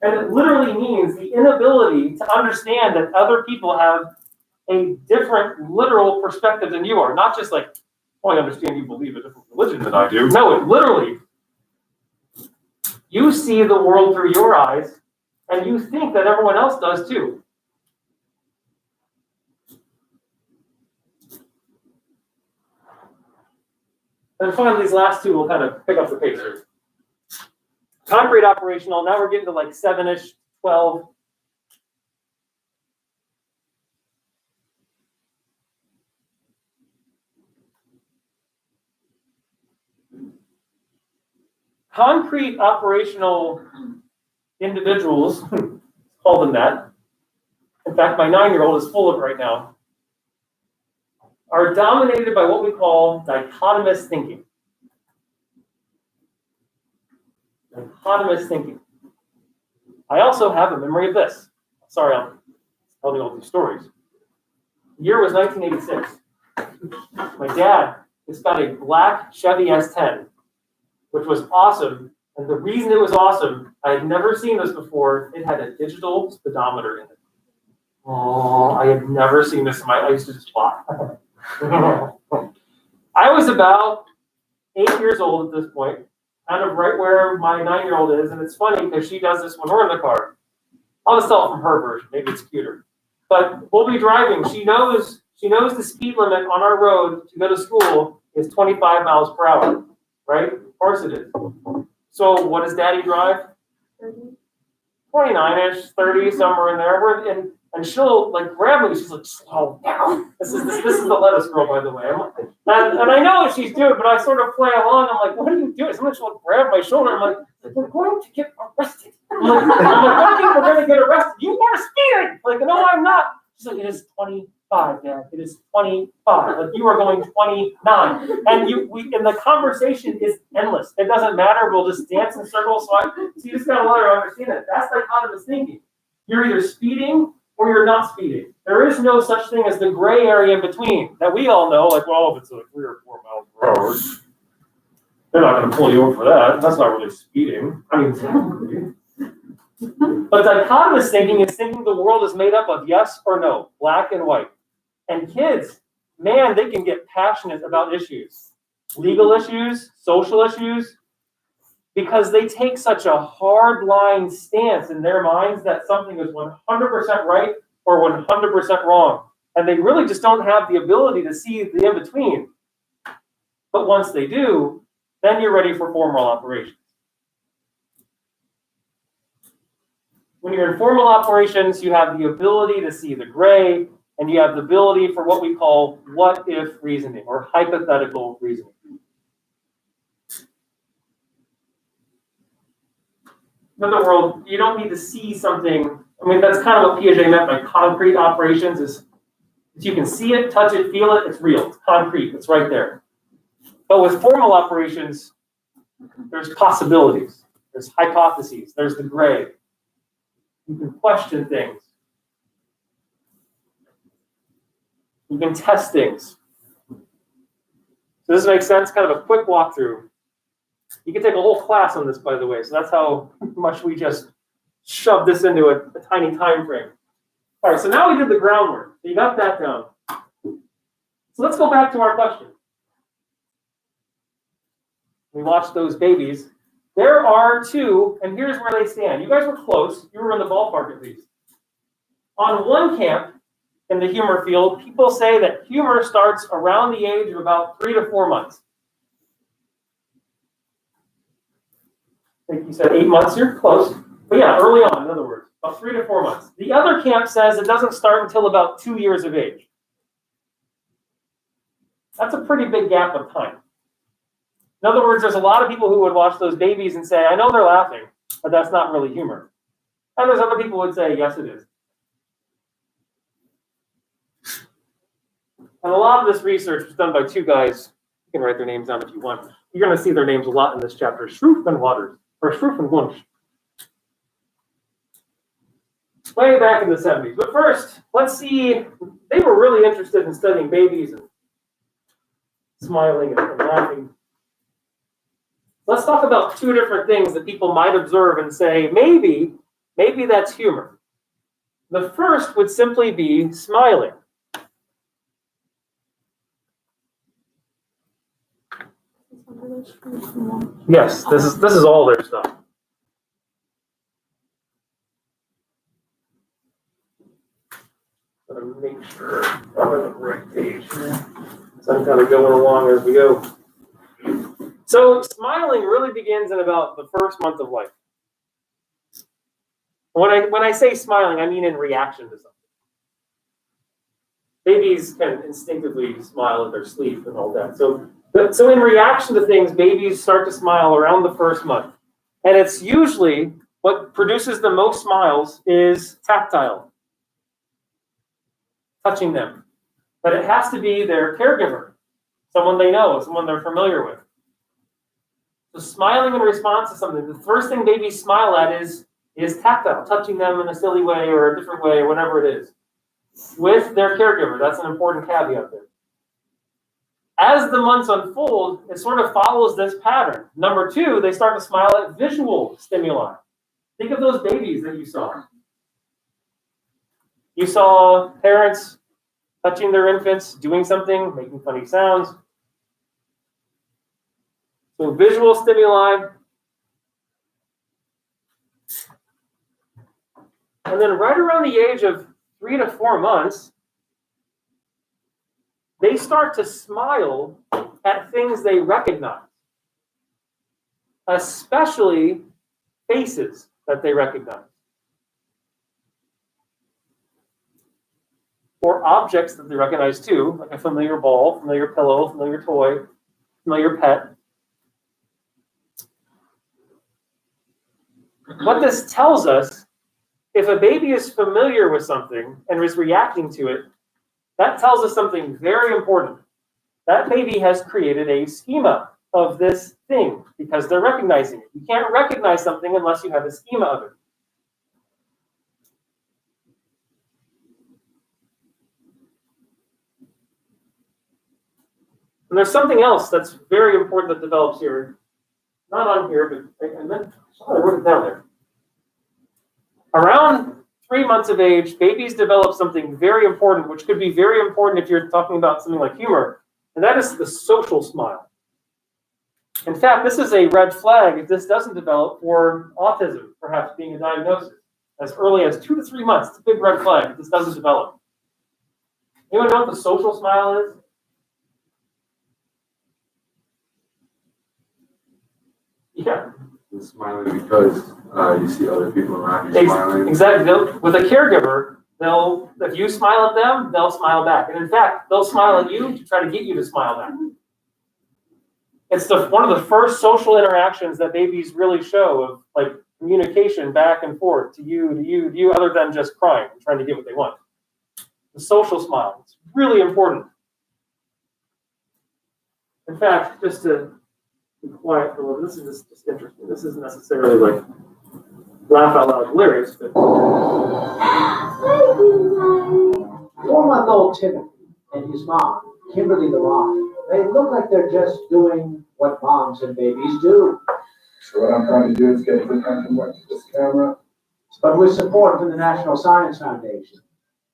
And it literally means the inability to understand that other people have a different literal perspective than you are. Not just like, oh, I understand you believe a different religion than I do. No, it literally, you see the world through your eyes, and you think that everyone else does too. And finally, these last two will kind of pick up the pace here. Concrete operational, now we're getting to like 7-ish, 12. Concrete operational individuals, call them that. In fact, my 9-year-old is full of it right now, are dominated by what we call dichotomous thinking. Dichotomous thinking. I also have a memory of this. Sorry, I'm telling all these stories. The year was 1986. My dad just got a black Chevy S10, which was awesome. And the reason it was awesome, I had never seen this before. It had a digital speedometer in it. Oh, I had never seen this in I used to just fly. I was about 8 years old at this point, kind of right where my 9-year-old is, and it's funny because she does this when we're in the car. I'll just tell it from her version, maybe it's cuter. But we'll be driving. She knows the speed limit on our road to go to school is 25 miles per hour, right? Of course it is. So what does Daddy drive? 29-ish, 30, somewhere in there. And she'll like grab me. She's like, slow down. This is the lettuce girl, by the way. And I know what she's doing, but I sort of play along. I'm like, what are you doing? Somebody will grab my shoulder. I'm like, we're going to get arrested. I'm like, what do you mean we're going to get arrested? You are speeding. Like, no, I'm not. She's like, it is 25, Dad. It is 25. Like, you are going 29. And and the conversation is endless. It doesn't matter. We'll just dance in circles. So you just got to let her understand that. That's dichotomous thinking. You're either speeding or you're not speeding. There is no such thing as the gray area in between that we all know, like, well, if it's like 3 or 4 miles per hour, they're not going to pull you over for that. That's not really speeding. I mean, technically. But dichotomous thinking is thinking the world is made up of yes or no, black and white. And kids, man, they can get passionate about issues, legal issues, social issues, because they take such a hard line stance in their minds that something is 100% right or 100% wrong. And they really just don't have the ability to see the in-between. But once they do, then you're ready for formal operations. When you're in formal operations, you have the ability to see the gray, and you have the ability for what we call what-if reasoning or hypothetical reasoning. In other words, you don't need to see something. I mean, that's kind of what Piaget meant by concrete operations is you can see it, touch it, feel it, it's real, it's concrete, it's right there. But with formal operations, there's possibilities, there's hypotheses, there's the gray. You can question things. You can test things. Does this make sense? Kind of a quick walkthrough. You can take a whole class on this, by the way, so that's how much we just shoved this into a tiny time frame. All right, so now we did the groundwork. So you got that down. So let's go back to our question. We watched those babies. There are two, and here's where they stand. You guys were close. You were in the ballpark at least. On one camp in the humor field, people say that humor starts around the age of about 3 to 4 months. I think you said 8 months. You're close. But yeah, early on, in other words, about 3 to 4 months. The other camp says it doesn't start until about 2 years of age. That's a pretty big gap of time. In other words, there's a lot of people who would watch those babies and say, I know they're laughing, but that's not really humor. And there's other people who would say, yes, it is. And a lot of this research was done by two guys. You can write their names down if you want. You're going to see their names a lot in this chapter. Schroef and Waters, or Schroef and Wunsch. Way back in the 70s. But first, let's see. They were really interested in studying babies and smiling and laughing. Let's talk about two different things that people might observe and say, maybe that's humor. The first would simply be smiling. Yes, this is all their stuff. Gotta make sure I'm on the right page here. So I'm kind of going along as we go. So smiling really begins in about the first month of life. When I say smiling, I mean in reaction to something. Babies can instinctively smile if they're asleep and all that. So in reaction to things, babies start to smile around the first month. And it's usually what produces the most smiles is tactile, touching them. But it has to be their caregiver, someone they know, someone they're familiar with. So smiling in response to something, the first thing babies smile at is tactile, touching them in a silly way or a different way, or whatever it is, with their caregiver. That's an important caveat there. As the months unfold, it sort of follows this pattern. Number two, they start to smile at visual stimuli. Think of those babies that you saw. You saw parents touching their infants, doing something, making funny sounds. So visual stimuli. And then right around the age of 3 to 4 months, they start to smile at things they recognize, especially faces that they recognize, or objects that they recognize too, like a familiar ball, familiar pillow, familiar toy, familiar pet. What this tells us, if a baby is familiar with something and is reacting to it, that tells us something very important. That baby has created a schema of this thing because they're recognizing it. You can't recognize something unless you have a schema of it. And there's something else that's very important that develops here. Not on here, but I wrote it down there. Around 3 months of age, babies develop something very important, which could be very important if you're talking about something like humor, and that is the social smile. In fact, this is a red flag if this doesn't develop for autism, perhaps being a diagnosis. As early as 2 to 3 months, it's a big red flag if this doesn't develop. Anyone know what the social smile is? Yeah. You're smiling because you see other people around you smiling. Exactly. With a caregiver, if you smile at them, they'll smile back. And in fact, they'll smile at you to try to get you to smile back. It's one of the first social interactions that babies really show of like communication back and forth to you, other than just crying and trying to get what they want. The social smile, it's really important. In fact, just to be quiet for a little bit, this is just interesting. This isn't necessarily like laugh out loud hilarious, but 4-month-old Timothy and his mom, Kimberly the mom, they look like they're just doing what moms and babies do. So what I'm trying to do is get the attention back to this camera. But with support from the National Science Foundation,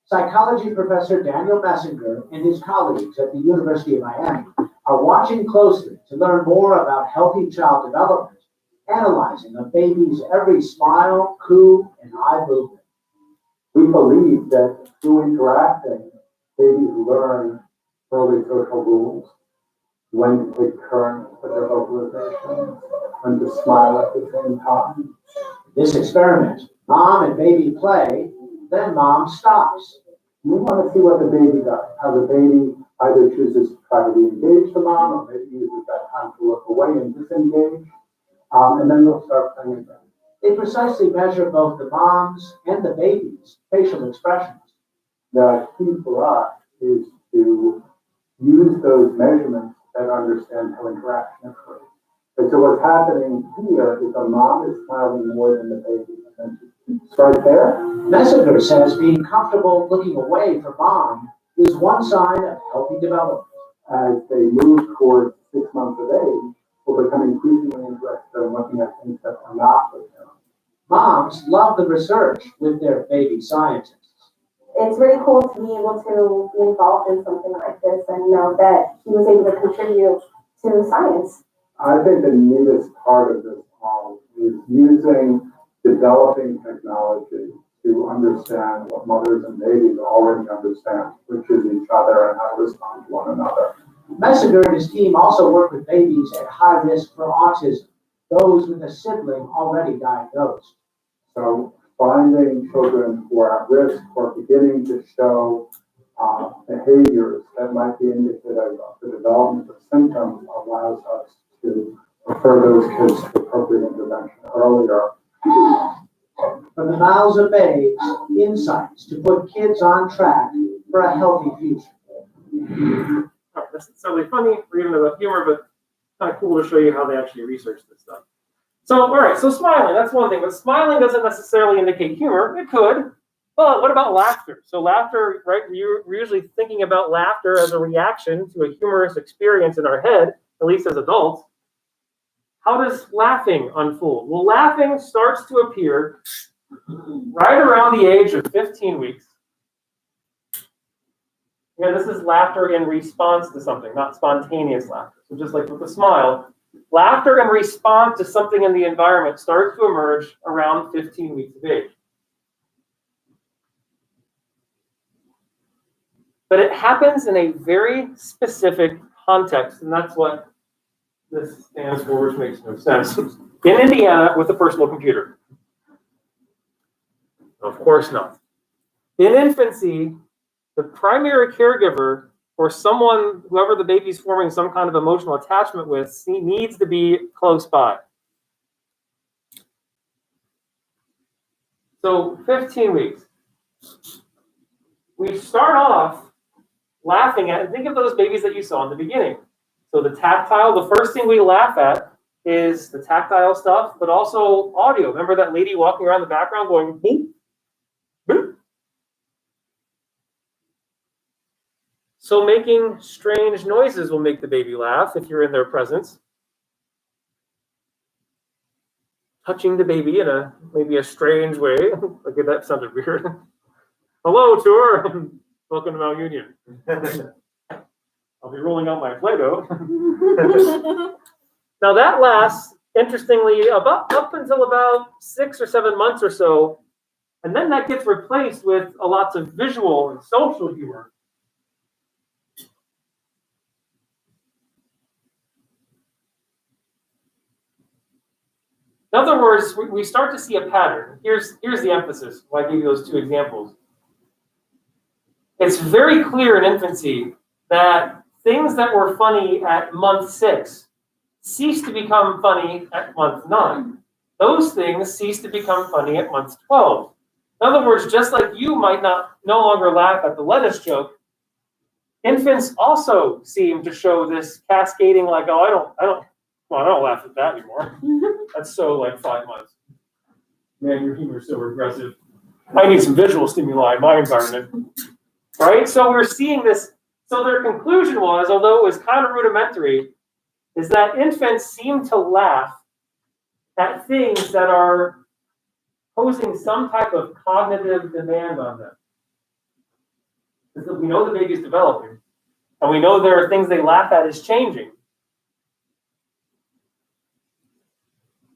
psychology professor Daniel Messinger and his colleagues at the University of Miami are watching closely to learn more about healthy child development, analyzing a baby's every smile, coo, and eye movement. We believe that through interacting, babies learn early social rules, when to take turns for their vocalization, when to smile at the same time. This experiment, mom and baby play, then mom stops. We want to see what the baby does, how the baby either chooses to try to re-engage the mom or maybe uses that time to look away and disengage. And then they'll start playing again. They precisely measure both the mom's and the baby's facial expressions. The key for us is to use those measurements that understand how interaction occurs. And so what's happening here is the mom is smiling more than the baby. And it's right there. Messinger says being comfortable looking away for mom is one sign of healthy development. As they move towards 6 months of age, will become increasingly interested in looking at things that are not with them. Moms love the research with their baby scientists. It's really cool to be able to be involved in something like this and know that he was able to contribute to science. I think the neatest part of this all is using developing technology to understand what mothers and babies already understand, which is each other and how to respond to one another. Messinger and his team also work with babies at high risk for autism, those with a sibling already diagnosed. So finding children who are at risk or beginning to show behaviors that might be indicative of the development of symptoms allows us to refer those kids to appropriate intervention earlier. From the mouths of babes, insights to put kids on track for a healthy future. not necessarily funny or even about humor, but kind of cool to show you how they actually research this stuff. So, all right, so smiling, that's one thing, but smiling doesn't necessarily indicate humor. It could, but what about laughter? So laughter, right, we're usually thinking about laughter as a reaction to a humorous experience in our head, at least as adults. How does laughing unfold? Well, laughing starts to appear right around the age of 15 weeks. Yeah, this is laughter in response to something, not spontaneous laughter. So just like with a smile, laughter in response to something in the environment starts to emerge around 15 weeks of age. But it happens in a very specific context, and that's what this stands for, which makes no sense. In Indiana with a personal computer. Of course not. In infancy, the primary caregiver or someone, whoever the baby's forming some kind of emotional attachment with, needs to be close by. So 15 weeks. We start off laughing at, think of those babies that you saw in the beginning. So the tactile, the first thing we laugh at is the tactile stuff, but also audio. Remember that lady walking around the background going boop, boop? So making strange noises will make the baby laugh if you're in their presence. Touching the baby in maybe a strange way. Okay, that sounded weird. Hello, tour. Welcome to Mount Union. I'll be rolling out my Play-Doh. Now that lasts, interestingly, up until about 6 or 7 months or so, and then that gets replaced with lots of visual and social humor. In other words, we start to see a pattern. Here's the emphasis. Why I gave you those two examples. It's very clear in infancy that things that were funny at month 6 cease to become funny at month 9. those things cease to become funny at month 12. In other words, just like you might no longer laugh at the lettuce joke, infants also seem to show this cascading, like, oh, I don't laugh at that anymore. That's so like 5 months. Man, your humor is so regressive. I need some visual stimuli in my environment. Right? So we're seeing this. So their conclusion was, although it was kind of rudimentary, is that infants seem to laugh at things that are posing some type of cognitive demand on them. Because we know the baby's developing, and we know there are things they laugh at is changing.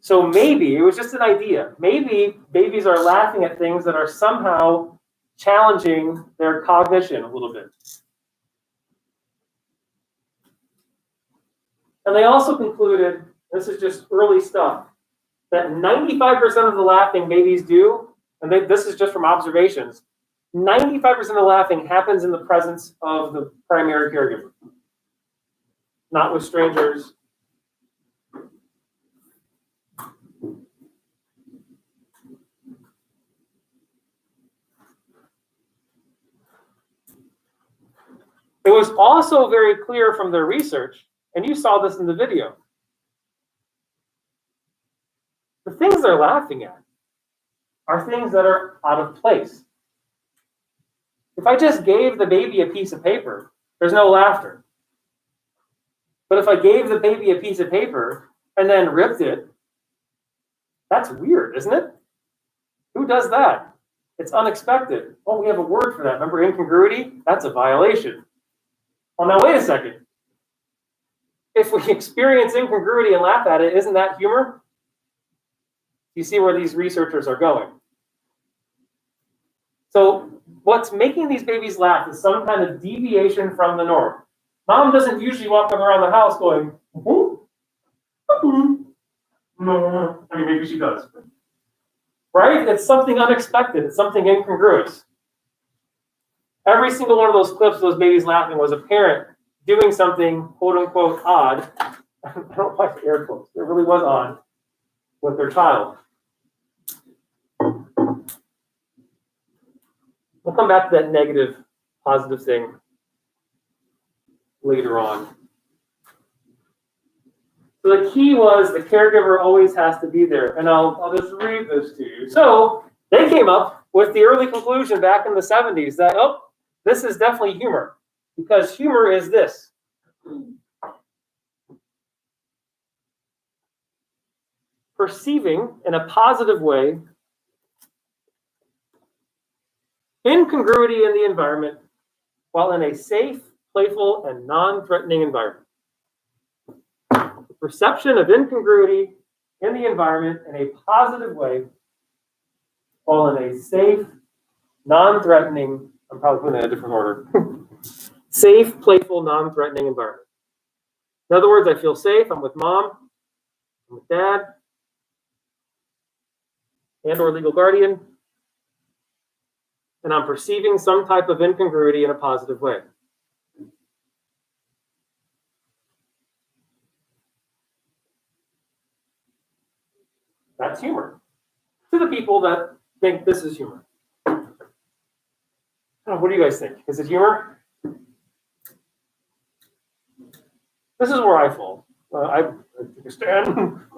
So maybe, it was just an idea, maybe babies are laughing at things that are somehow challenging their cognition a little bit. And they also concluded, this is just early stuff, that 95% of the laughing babies do, and this is just from observations, 95% of the laughing happens in the presence of the primary caregiver, not with strangers. It was also very clear from their research, and you saw this in the video, the things they're laughing at are things that are out of place. If I just gave the baby a piece of paper, there's no laughter. But if I gave the baby a piece of paper and then ripped it, that's weird, isn't it? Who does that? It's unexpected. Oh, we have a word for that. Remember incongruity? That's a violation. Well, now wait a second. If we experience incongruity and laugh at it, isn't that humor? You see where these researchers are going. So what's making these babies laugh is some kind of deviation from the norm. Mom doesn't usually walk around the house going, I mean, maybe she does. Right? It's something unexpected. It's something incongruous. Every single one of those clips of those babies laughing was a parent doing something, quote unquote, odd. I don't like air quotes. It really was odd with their child. We'll come back to that negative, positive thing later on. So the key was the caregiver always has to be there. And I'll just read this to you. So they came up with the early conclusion back in the 70s that, oh, this is definitely humor. Because humor is this. Perceiving in a positive way incongruity in the environment while in a safe, playful, and non-threatening environment. The perception of incongruity in the environment in a positive way while in a safe, non-threatening, I'm probably putting it in a different order, safe, playful, non-threatening environment. In other words, I feel safe, I'm with mom, I'm with dad, and or legal guardian, and I'm perceiving some type of incongruity in a positive way. That's humor. To the people that think this is humor. What do you guys think? Is it humor? This is where I fall. I stand.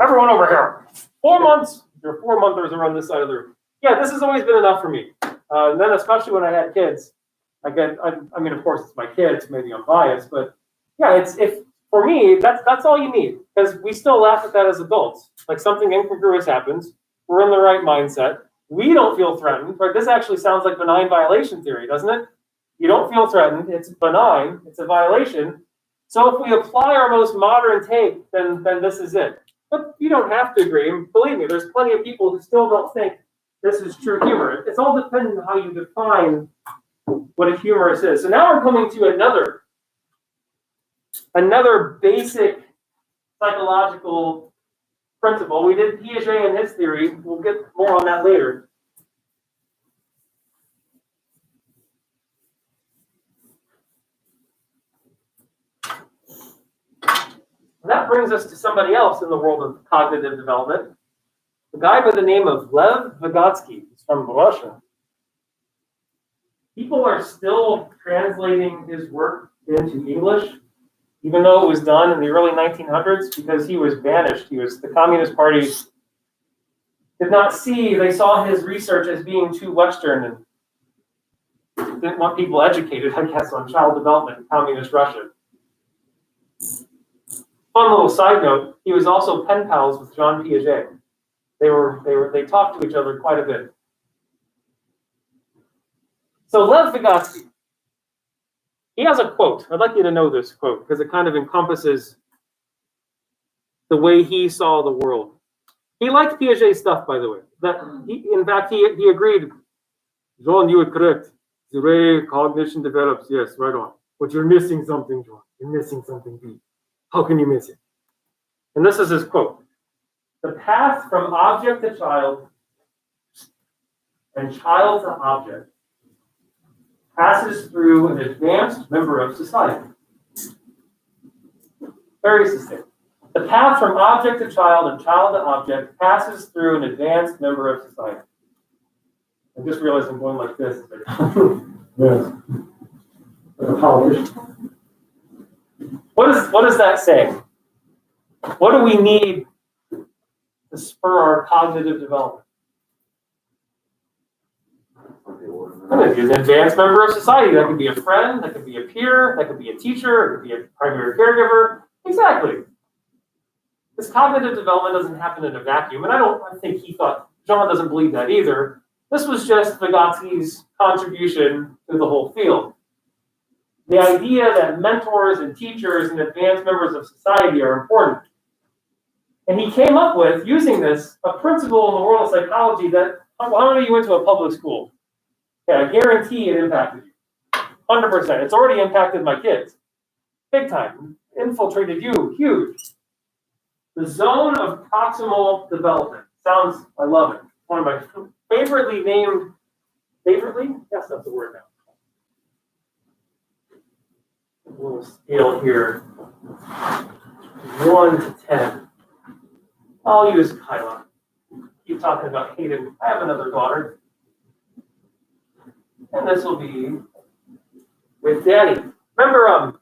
Everyone over here. 4 months. Your 4-monthers are on this side of the room. Yeah, this has always been enough for me. And then especially when I had kids, I mean, of course, it's my kids. Maybe I'm biased, but yeah, for me, that's all you need, because we still laugh at that as adults. Like something incongruous happens, we're in the right mindset. We don't feel threatened, right? This actually sounds like benign violation theory, doesn't it? You don't feel threatened. It's benign. It's a violation. So if we apply our most modern take, then this is it. But you don't have to agree. And believe me, there's plenty of people who still don't think this is true humor. It's all dependent on how you define what a humorous is. So now we're coming to another basic psychological principle. We did Piaget and his theory. We'll get more on that later. And that brings us to somebody else in the world of cognitive development, the A guy by the name of Lev Vygotsky. He's from Russia. People are still translating his work into English, even though it was done in the early 1900s, because he was banished. The Communist Party did not see, they saw his research as being too Western and didn't want people educated, I guess, on child development in communist Russia. Fun little side note, he was also pen pals with Jean Piaget. They talked to each other quite a bit. So Lev Vygotsky, he has a quote. I'd like you to know this quote because it kind of encompasses the way he saw the world. He liked Piaget's stuff, by the way. In fact, he agreed. John, you were correct. The way cognition develops, yes, right on. But you're missing something, John. You're missing something deep. How can you miss it? And this is his quote. The path from object to child and child to object passes through an advanced member of society. Very succinct. The path from object to child and child to object passes through an advanced member of society. I just realized I'm going like this. Yes. Like a politician. What is that saying? What do we need to spur our cognitive development? That could be an advanced member of society. That could be a friend, that could be a peer, that could be a teacher, it could be a primary caregiver. Exactly. This cognitive development doesn't happen in a vacuum, and I think John doesn't believe that either. This was just Vygotsky's contribution to the whole field. The idea that mentors and teachers and advanced members of society are important. And he came up with, using this, a principle in the world of psychology that, how many of you went to a public school? Yeah, I guarantee it impacted you. 100%. It's already impacted my kids. Big time. Infiltrated you. Huge. The zone of proximal development. I love it. One of my favorably named, yes, that's the word now. A little scale here. 1 to 10. I'll use Kyla. Keep talking about Hayden. I have another daughter. And this will be with Daddy. Remember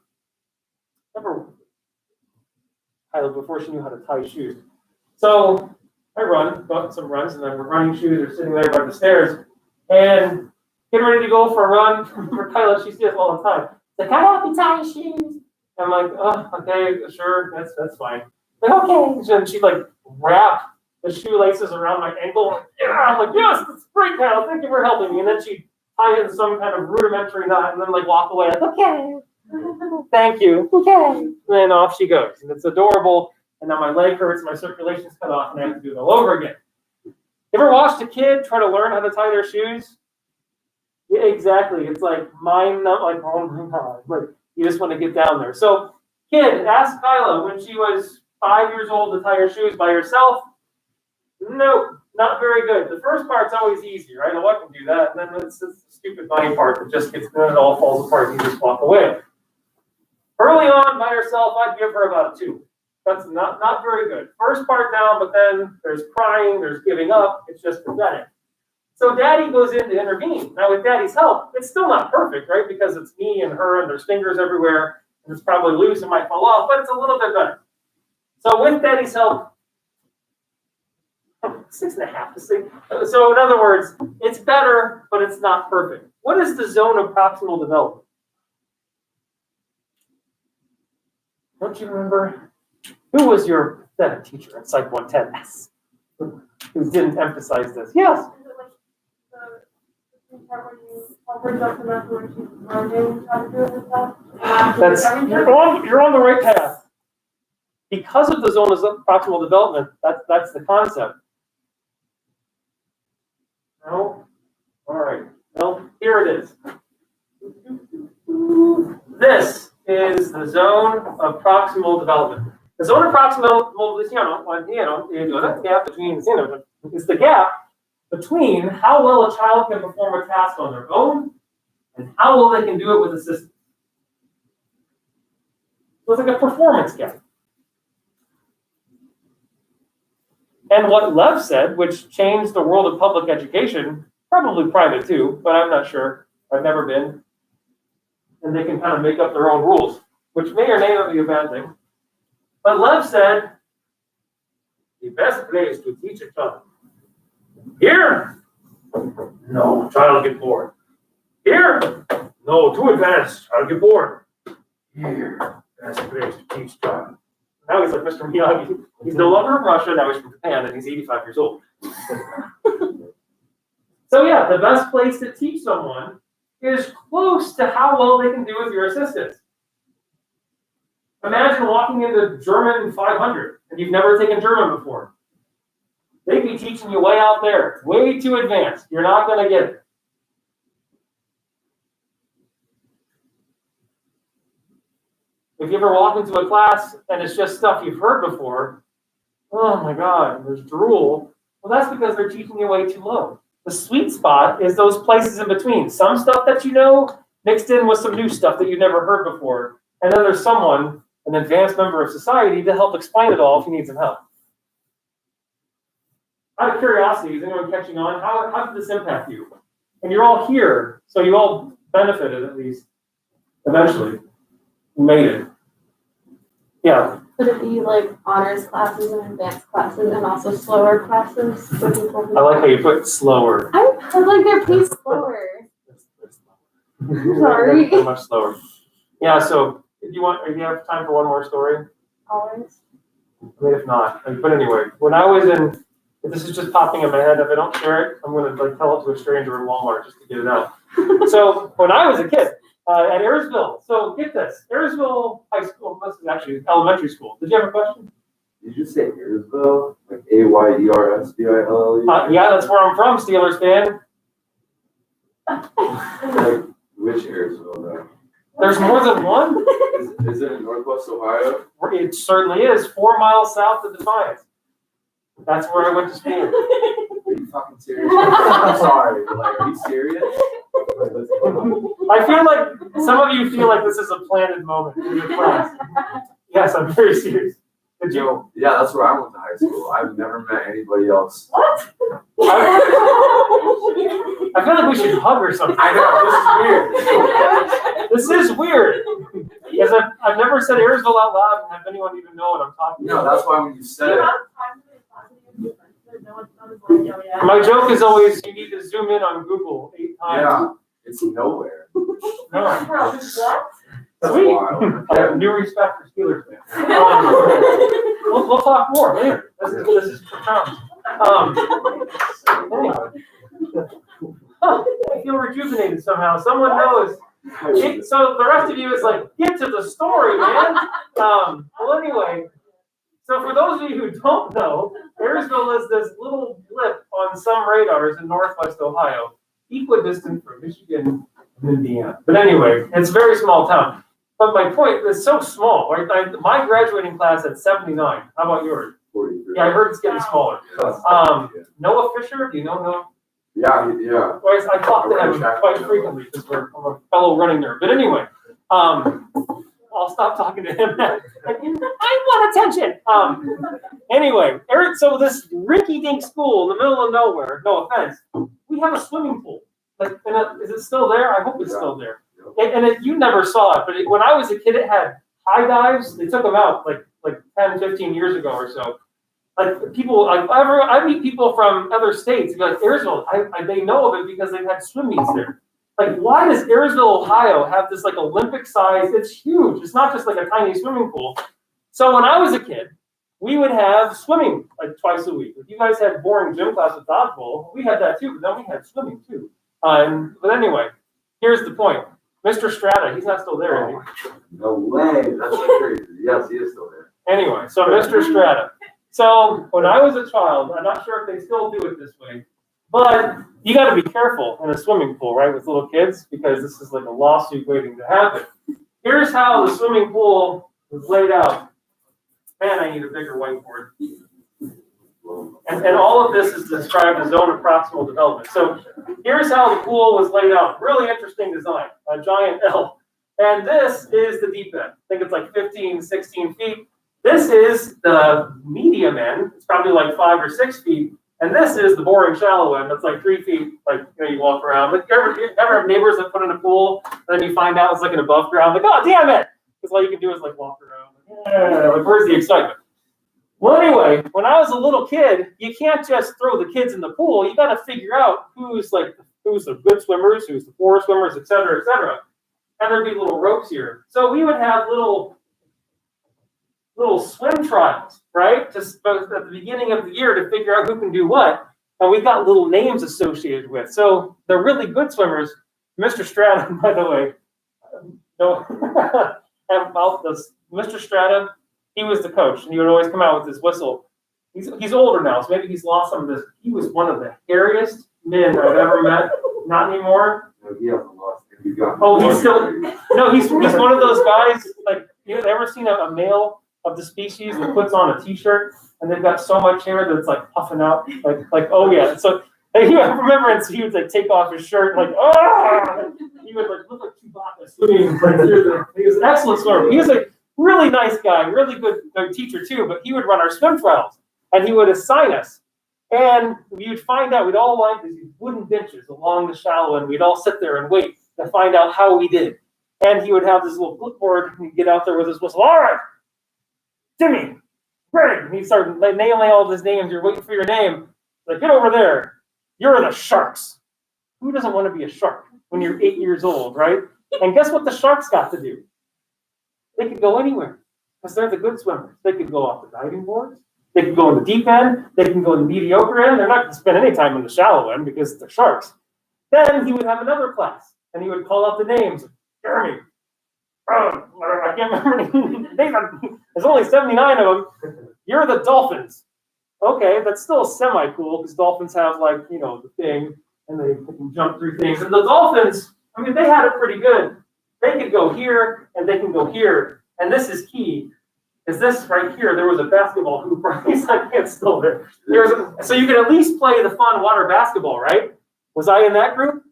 Kyla, before she knew how to tie shoes. So I got some runs, and then we're running shoes are sitting there by the stairs, and getting ready to go for a run. For Kyla, she sees it all the time. She's like, I help you tie your shoes. I'm like, oh, okay, sure, that's fine. Like, okay. And she'd like wrap the shoelaces around my ankle. Yeah, I'm like, yes, that's great, Kyla. Thank you for helping me. And then she'd tie it in some kind of rudimentary knot, and then like walk away. Like, okay, thank you. Okay. And then off she goes, and it's adorable. And now my leg hurts, my circulation's cut off, and I have to do it all over again. You ever watched a kid try to learn how to tie their shoes? Yeah, exactly. It's like oh my God. Like, you just want to get down there. So, kid, ask Kyla when she was 5 years old to tie her shoes by herself. Nope, not very good. The first part's always easy, right? Oh, I can do that. And then it's the stupid bunny part that just gets, then it all falls apart and you just walk away. Early on, by herself, I'd give her about a 2. That's not very good. First part down, but then there's crying, there's giving up. It's just pathetic. So Daddy goes in to intervene. Now with Daddy's help, it's still not perfect, right? Because it's me and her, and there's fingers everywhere, and it's probably loose and might fall off, but it's a little bit better. So with Daddy's help, 6.5. So in other words, it's better, but it's not perfect. What is the zone of proximal development? Don't you remember? Who was your pathetic teacher at Psych 110? Yes. Who didn't emphasize this? Yes. Is it like the part where you help her jump the method where she's learning how to do it herself? You're on the right path. Because of the zone of proximal development, that's the concept. No? All right. Well, here it is. This is the zone of proximal development. The zone of proximal is the gap between how well a child can perform a task on their own and how well they can do it with assistance. So it's like a performance gap. And what Lev said, which changed the world of public education, probably private too, but I'm not sure. I've never been. And they can kind of make up their own rules, which may or may not be a bad thing. But Lev said, the best place to teach a child. Here, no, child get bored. Here, no, too advanced, child get bored. Here, best place to teach child. Now he's like Mr. Miyagi. He's no longer from Russia, now he's from Japan, and he's 85 years old. So yeah, the best place to teach someone is close to how well they can do with your assistance. Imagine walking into German 500 and you've never taken German before. They'd be teaching you way out there, way too advanced. You're not going to get it. If you ever walk into a class and it's just stuff you've heard before, oh my God, there's drool. Well, that's because they're teaching you way too low. The sweet spot is those places in between. Some stuff that you know mixed in with some new stuff that you've never heard before. And then there's someone, an advanced member of society, to help explain it all if you need some help. Out of curiosity, is anyone catching on? How did this impact you? And you're all here, so you all benefited at least. Eventually. You made it. Yeah. Could it be like honors classes and advanced classes and also slower classes for people who... I like how you put slower. I've heard like they're pretty slower. Sorry. They're much slower. Yeah, so if you have time for one more story? Always. I mean, if not, but anyway, when I was in, if this is just popping in my head, if I don't share it, I'm going to tell it to a stranger in Walmart just to get it out. So when I was a kid at Ayersville, so get this, Ayersville High School, this is actually elementary school. Did you have a question? Did you say Ayersville? Like Ayersville? Yeah, that's where I'm from, Steelers fan. Like, which Ayersville though? There's more than one? Is it in Northwest Ohio? It certainly is, 4 miles south of Defiance. That's where I went to school. Are you fucking serious? I'm sorry, but like, are you serious? Like, I feel like some of you feel like this is a planted moment in your class. Yes, I'm very serious. Good joke. yeah, that's where I went to high school. I've never met anybody else. What? I feel like we should hug or something. I know, This is weird. Because I've never said Ayersville out loud and have anyone even know what I'm talking No, about. that's why when you said it, My joke is always you need to zoom in on Google 8 times. yeah, it's nowhere. No. That's Sweet. wild. I have new respect for Steelers fans. We'll talk more later. This is profound. Anyway. I feel rejuvenated somehow. Someone knows. So the rest of you is like, get to the story, man. Well, anyway. So for those of you who don't know, Ayersville is this little blip on some radars in Northwest Ohio, equidistant from Michigan and Indiana. But anyway, it's a very small town. But my point is so small, right? My graduating class had 79. How about yours? 43. Yeah, I heard it's getting smaller. Yeah. Noah Fisher, do you know Noah? Yeah. Well, I talk to him quite frequently because I'm a fellow running nerd. But anyway, I'll stop talking to him. I want attention. Anyway, Eric, so this rinky-dink school in the middle of nowhere, no offense, we have a swimming pool. Like, is it still there? I hope it's still there. You never saw it, but when I was a kid, it had high dives. They took them out like 10, 15 years ago or so. Like people, I meet people from other states. Like Ayersville, they know of it because they've had swim meets there. Like, why does Ayersville, Ohio, have this like Olympic size? It's huge. It's not just like a tiny swimming pool. So when I was a kid, we would have swimming like twice a week. If you guys had boring gym class with dodgeball, we had that too. But then we had swimming too. But anyway, here's the point. Mr. Strata, he's not still there, is he? No way. That's so crazy. Yes, he is still there. Anyway, so Mr. Strata. So when I was a child, I'm not sure if they still do it this way, but you got to be careful in a swimming pool, right, with little kids, because this is like a lawsuit waiting to happen. Here's how the swimming pool was laid out. Man, I need a bigger whiteboard. And all of this is described as zone of proximal development. So here's how the pool was laid out. Really interesting design, a giant L. And this is the deep end. I think it's like 15, 16 feet. This is the medium end. It's probably like 5 or 6 feet. And this is the boring shallow end. That's like 3 feet. Like, you walk around. Like, you ever have neighbors that put in a pool, and then you find out it's like an above ground? Like, oh, damn it! Because all you can do is like walk around. Like, where's the excitement? Well, anyway, when I was a little kid, you can't just throw the kids in the pool. You got to figure out who's the good swimmers, who's the poor swimmers, et cetera, et cetera. And there'd be little ropes here. So we would have little swim trials, right? Just at the beginning of the year to figure out who can do what. And we got little names associated with. So the really good swimmers, Mr. Strata, by the way, no, Mr. Strata, he was the coach, and he would always come out with his whistle. He's older now, so maybe he's lost some of this. He was one of the hairiest men I've ever met. Not anymore. No, he hasn't lost it. Oh, he's still. No, he's one of those guys. Like, you ever seen a male of the species who puts on a T-shirt and they've got so much hair that it's like puffing out, like oh yeah. So I remember, he would like take off his shirt, like he would like look like Chewbacca swimming. He was an excellent swimmer. He was a really nice guy, really good teacher too. But he would run our swim trials, and he would assign us. And we would find out, we'd all line these wooden benches along the shallow, and we'd all sit there and wait to find out how we did. And he would have this little clipboard, and he'd get out there with his whistle. All right, Jimmy, Greg. And he'd start nailing all of his names. You're waiting for your name. Like, get over there. You're the Sharks. Who doesn't want to be a shark when you're 8 years old, right? And guess what the Sharks got to do? They could go anywhere because they're the good swimmers. They could go off the diving boards. They can go in the deep end. They can go in the mediocre end. They're not going to spend any time in the shallow end because they're sharks. Then he would have another class, and he would call out the names. Jeremy. I can't remember any names. There's only 79 of them. You're the Dolphins. Okay, that's still semi-cool because dolphins have, like, the thing, and they can jump through things. And the Dolphins, I mean, they had it pretty good. They could go here, and they can go here. And this is key. Is this right here? There was a basketball hoop. It's still there. So you can at least play the fun water basketball, right? Was I in that group?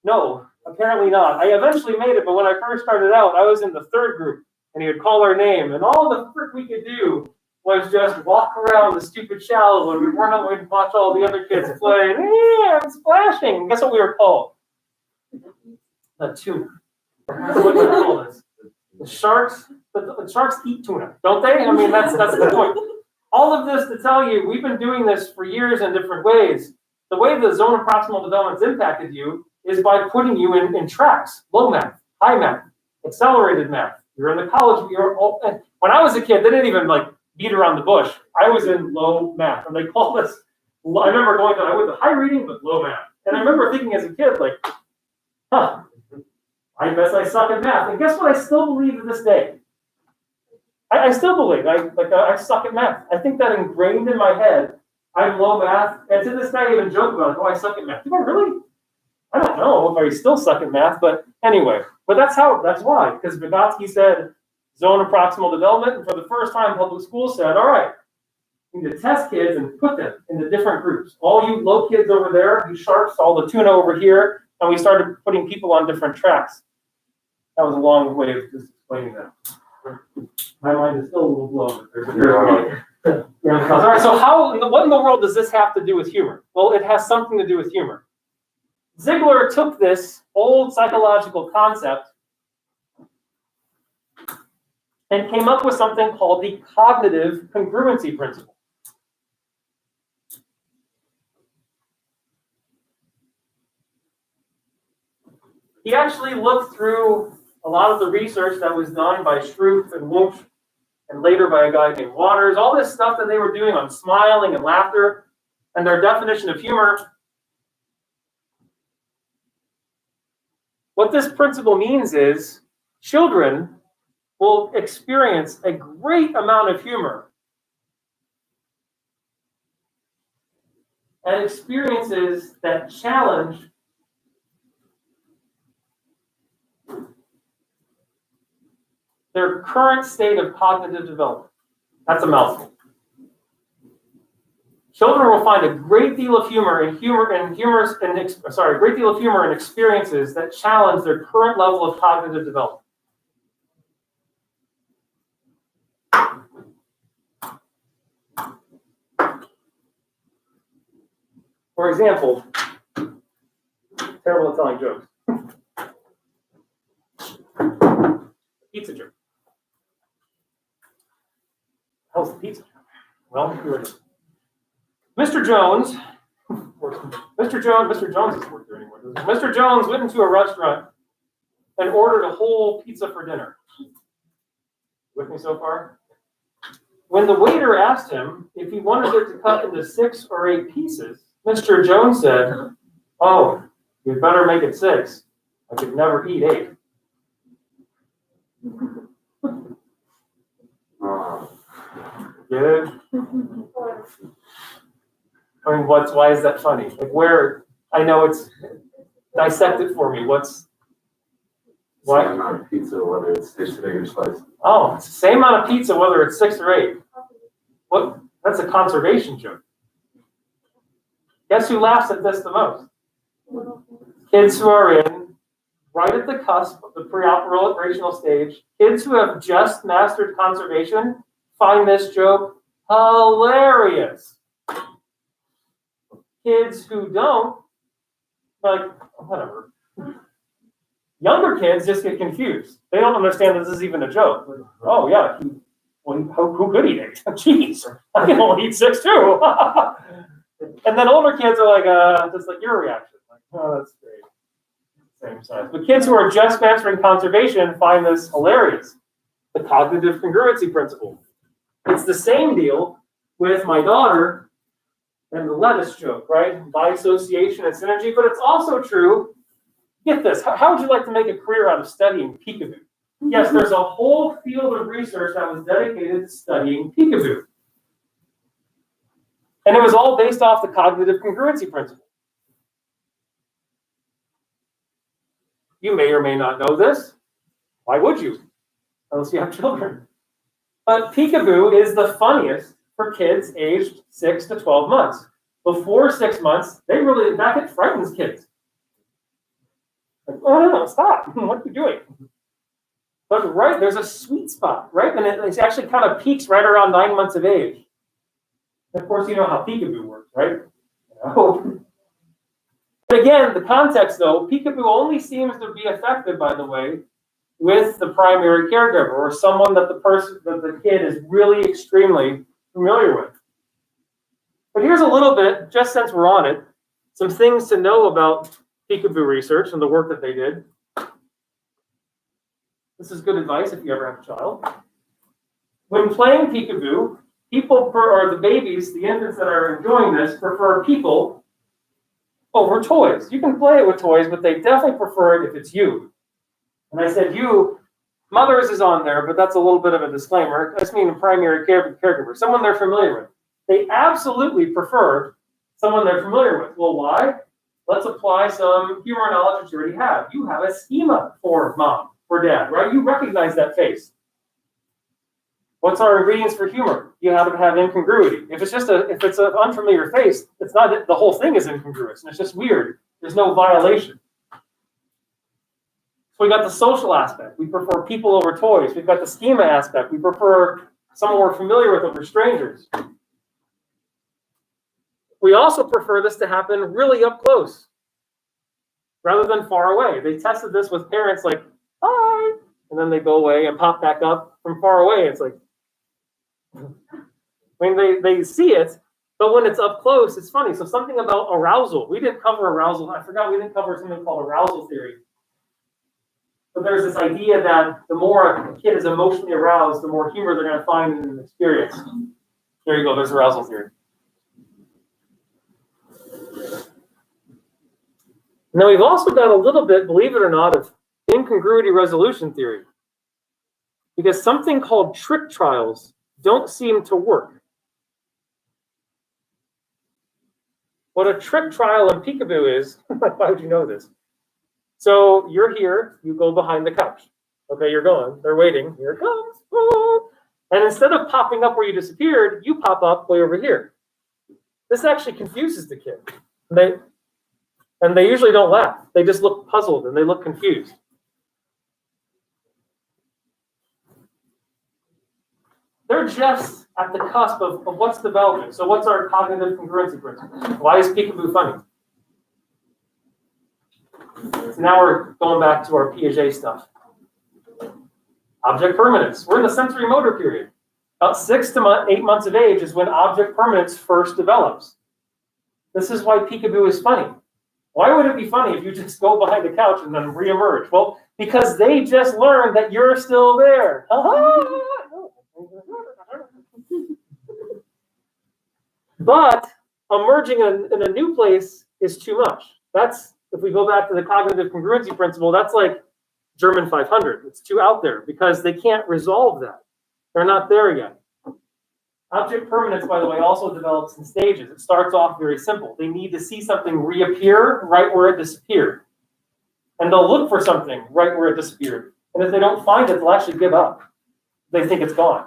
No, apparently not. I eventually made it, but when I first started out, I was in the third group, and he would call our name, and all the frick we could do was just walk around the stupid shallow, and we weren't going to watch all the other kids play. Yeah, I'm splashing. Guess what we were called? The tuna. That's what we call this. The sharks. The sharks eat tuna, don't they? I mean, that's the point. All of this to tell you, we've been doing this for years in different ways. The way the zone of proximal development's impacted you is by putting you in tracks: low math, high math, accelerated math. You're in the college. When I was a kid, they didn't even beat around the bush. I was in low math, and they called us. I remember I went to high reading but low math, and I remember thinking as a kid, I guess I suck at math. And guess what? I still believe to this day. I still believe I suck at math. I think that ingrained in my head. I'm low math, and to this day I even joke about it. Oh, I suck at math. Do I really? I don't know if I still suck at math, but anyway. But that's why. Because Vygotsky said zone of proximal development, and for the first time, public schools said, all right, you need to test kids and put them into different groups. All you low kids over there, you sharks, all the tuna over here, and we started putting people on different tracks. That was a long way of just explaining that. My mind is still a little blown. All right, so what in the world does this have to do with humor? Well, it has something to do with humor. Ziegler took this old psychological concept and came up with something called the cognitive congruency principle. He actually looked through a lot of the research that was done by Struth and Wunsch, and later by a guy named Waters, all this stuff that they were doing on smiling and laughter, and their definition of humor. What this principle means is children will experience a great amount of humor and experiences that challenge their current state of cognitive development. That's a mouthful. Children will find a great deal of humor in experiences that challenge their current level of cognitive development. For example, terrible at telling jokes. Pizza joke. How's the pizza joke? Well, here it is. Mr. Jones isn't work there anymore. Mr. Jones went into a restaurant and ordered a whole pizza for dinner. With me so far? When the waiter asked him if he wanted it to cut into 6 or 8 pieces, Mr. Jones said, "Oh, you'd better make it 6. I could never eat 8. Get it? I mean, why is that funny? Like, where, I know it's, dissect it for me. Why? Same amount of pizza, whether it's 6 or 8 slices. Oh, it's the same amount of pizza, whether it's 6 or 8. What? That's a conservation joke. Guess who laughs at this the most? Kids who are right at the cusp of the pre-operational stage. Kids who have just mastered conservation find this joke hilarious. Kids who don't, like, whatever. Younger kids just get confused. They don't understand this is even a joke. Like, oh, yeah, who could eat 8? Jeez, I can only eat 6 too. And then older kids are like, just like your reaction. Like, oh, that's great. Same size. But kids who are just mastering conservation find this hilarious. The cognitive congruency principle. It's the same deal with my daughter and the lettuce joke, right? By association and synergy, but it's also true. Get this, how would you like to make a career out of studying peekaboo? Yes, there's a whole field of research that was dedicated to studying peekaboo. And it was all based off the cognitive congruency principle. You may or may not know this. Why would you? Unless you have children. But peekaboo is the funniest for kids aged 6 to 12 months. Before 6 months, it frightens kids. Like, oh, no, stop. What are you doing? But there's a sweet spot, right? And it actually kind of peaks right around 9 months of age. And of course, you know how peekaboo works, right? But again, the context though, peekaboo only seems to be effective, by the way, with the primary caregiver or someone that the kid is really extremely familiar with. But here's a little bit, just since we're on it, some things to know about peekaboo research and the work that they did. This is good advice if you ever have a child. When playing peekaboo, the babies, the infants that are enjoying this, prefer people over toys. You can play it with toys, but they definitely prefer it if it's you. And I said you, mothers is on there, but that's a little bit of a disclaimer. I just mean a primary caregiver, someone they're familiar with. They absolutely prefer someone they're familiar with. Well, why? Let's apply some humor knowledge that you already have. You have a schema for mom, for dad, right? You recognize that face. What's our ingredients for humor? You have to have incongruity. If it's an unfamiliar face, it's not, the whole thing is incongruous, and it's just weird. There's no violation. So we got the social aspect. We prefer people over toys. We've got the schema aspect. We prefer someone we're familiar with over strangers. We also prefer this to happen really up close, rather than far away. They tested this with parents like, hi, and then they go away and pop back up from far away. It's like, I mean, they see it, but when it's up close, it's funny. So something about arousal. We didn't cover arousal. I forgot we didn't cover something called arousal theory. But there's this idea that the more a kid is emotionally aroused, the more humor they're going to find in an experience. There you go. There's arousal theory. Now we've also got a little bit, believe it or not, of incongruity resolution theory. Because something called trick trials don't seem to work. What a trick trial in peekaboo is, why would you know this? So you're here, you go behind the couch. Okay, you're going, they're waiting, here it comes. Oh. And instead of popping up where you disappeared, you pop up way over here. This actually confuses the kid. And they usually don't laugh. They just look puzzled and they look confused. they're just at the cusp of what's developing. So what's our cognitive congruency principle? Why is peekaboo funny? So now we're going back to our Piaget stuff. Object permanence. We're in the sensory motor period. About 6 to 8 months of age is when object permanence first develops. This is why peekaboo is funny. Why would it be funny if you just go behind the couch and then reemerge? Well, because they just learned that you're still there. But emerging in a new place is too much. That's, if we go back to the cognitive congruency principle, that's like German 500. It's too out there because they can't resolve that. They're not there yet. Object permanence, by the way, also develops in stages. It starts off very simple. They need to see something reappear right where it disappeared. And they'll look for something right where it disappeared. And if they don't find it, they'll actually give up. They think it's gone.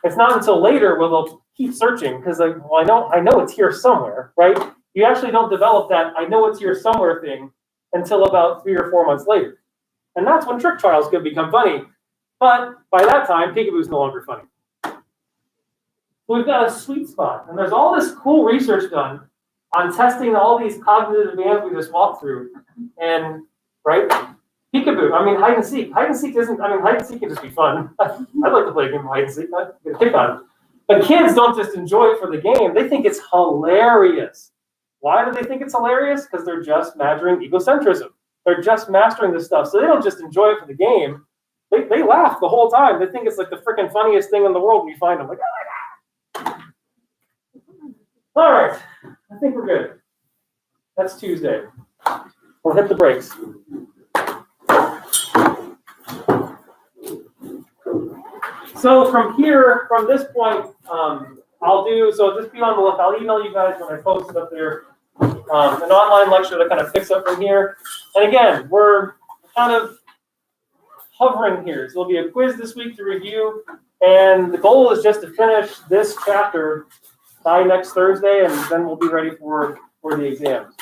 It's not until later where they'll keep searching because, like, well, I know it's here somewhere, right? You actually don't develop that I know it's here somewhere thing until about 3 or 4 months later. And that's when trick trials could become funny. But by that time, peekaboo's no longer funny. We've got a sweet spot. And there's all this cool research done on testing all these cognitive bands we just walked through. And, right? Peekaboo. I mean, hide and seek. Hide and seek can just be fun. I'd like to play a game of hide and seek. I'd get a kick on it. But kids don't just enjoy it for the game. They think it's hilarious. Why do they think it's hilarious? Because they're just mastering egocentrism. They're just mastering this stuff. So they don't just enjoy it for the game. They laugh the whole time. They think it's like the freaking funniest thing in the world when you find them. Like, oh my God. All right. I think we're good. That's Tuesday. We'll hit the brakes. So from here, from this point, so just be on the lookout. I'll email you guys when I post it up there. An online lecture that kind of picks up from here. And again, we're kind of hovering here. So there'll be a quiz this week to review. And the goal is just to finish this chapter by next Thursday, and then we'll be ready for the exams.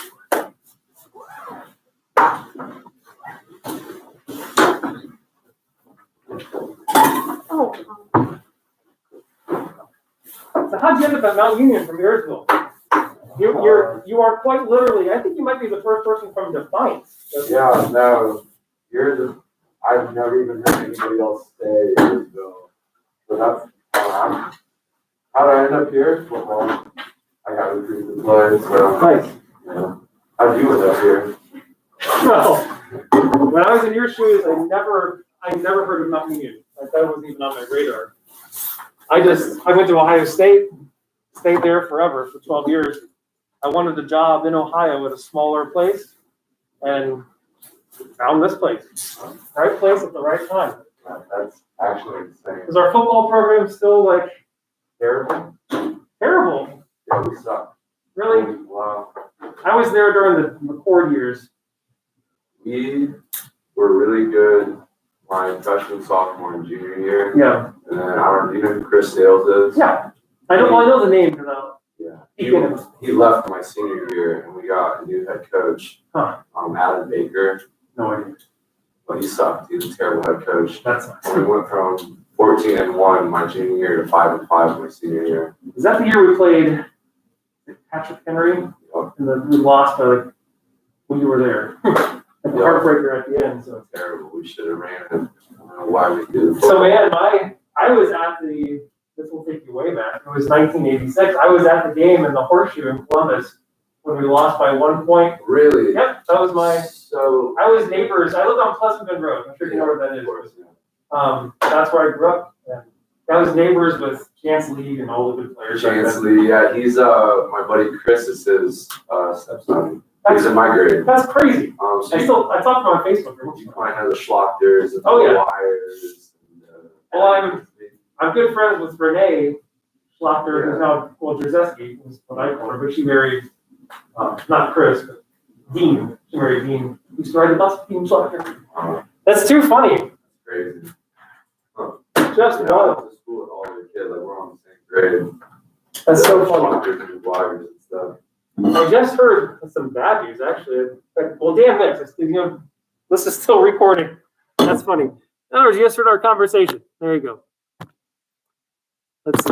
So how'd you end up at Mount Union from Marysville? You are quite literally, I think you might be the first person from Defiance. Yeah, no, I've never even heard anybody else say Marysville. So that's how did I end up here? Football. I got recruited to play, so Nice. yeah. How'd you end up here? Well, when I was in your shoes, I never heard of Mount Union. Like, that wasn't even on my radar. I went to Ohio State, stayed there forever for 12 years. I wanted a job in Ohio at a smaller place and found this place. Right place at the right time. That's actually insane. Is our football program still like Terrible? terrible? Yeah, we suck. Really? Wow. I was there during the McCord years. We were really good my freshman, sophomore, and junior year. Yeah. And then you know who Chris Sales is? Yeah. I know the name because Yeah. He left my senior year, and we got a new head coach, Adam Baker. No idea. But he sucked. He was a terrible head coach. That's And we went from 14-1 my junior year to 5-5 my senior year. Is that the year we played Patrick Henry? Yep. And we lost by like when you were there. Like the heartbreaker at the end. So Terrible. We should have ran it. I don't know why we did. So man, I was at this will take you way back. It was 1986. I was at the game in the Horseshoe in Columbus when we lost by 1 point. Really? Yep, that was So I was neighbors. I lived on Pleasantville Road. I'm sure you know where that is. That's where I grew up. And I was neighbors with Chance Lee and all the good players. Chance Lee, yeah, he's my buddy Chris is his stepson. He's in my grade. That's crazy. So I talked to him on Facebook. you might know the Schlochters and the Oh, yeah. Wires. And, Well, I'm good friends with Renee Schlachter, who's now, Drzeski, is what I call her, but she married, not Chris, but Dean. She married Dean. Who started the bus, Dean Schlachter. That's too funny. Crazy. Just I wild. went to school with all the kids, like we're on the same grade. That's so funny. Schlochters and Wires and stuff. I just heard some bad news, actually. Well, damn this. This is still recording. That's funny. In other words, you just heard our conversation. There you go. let's see.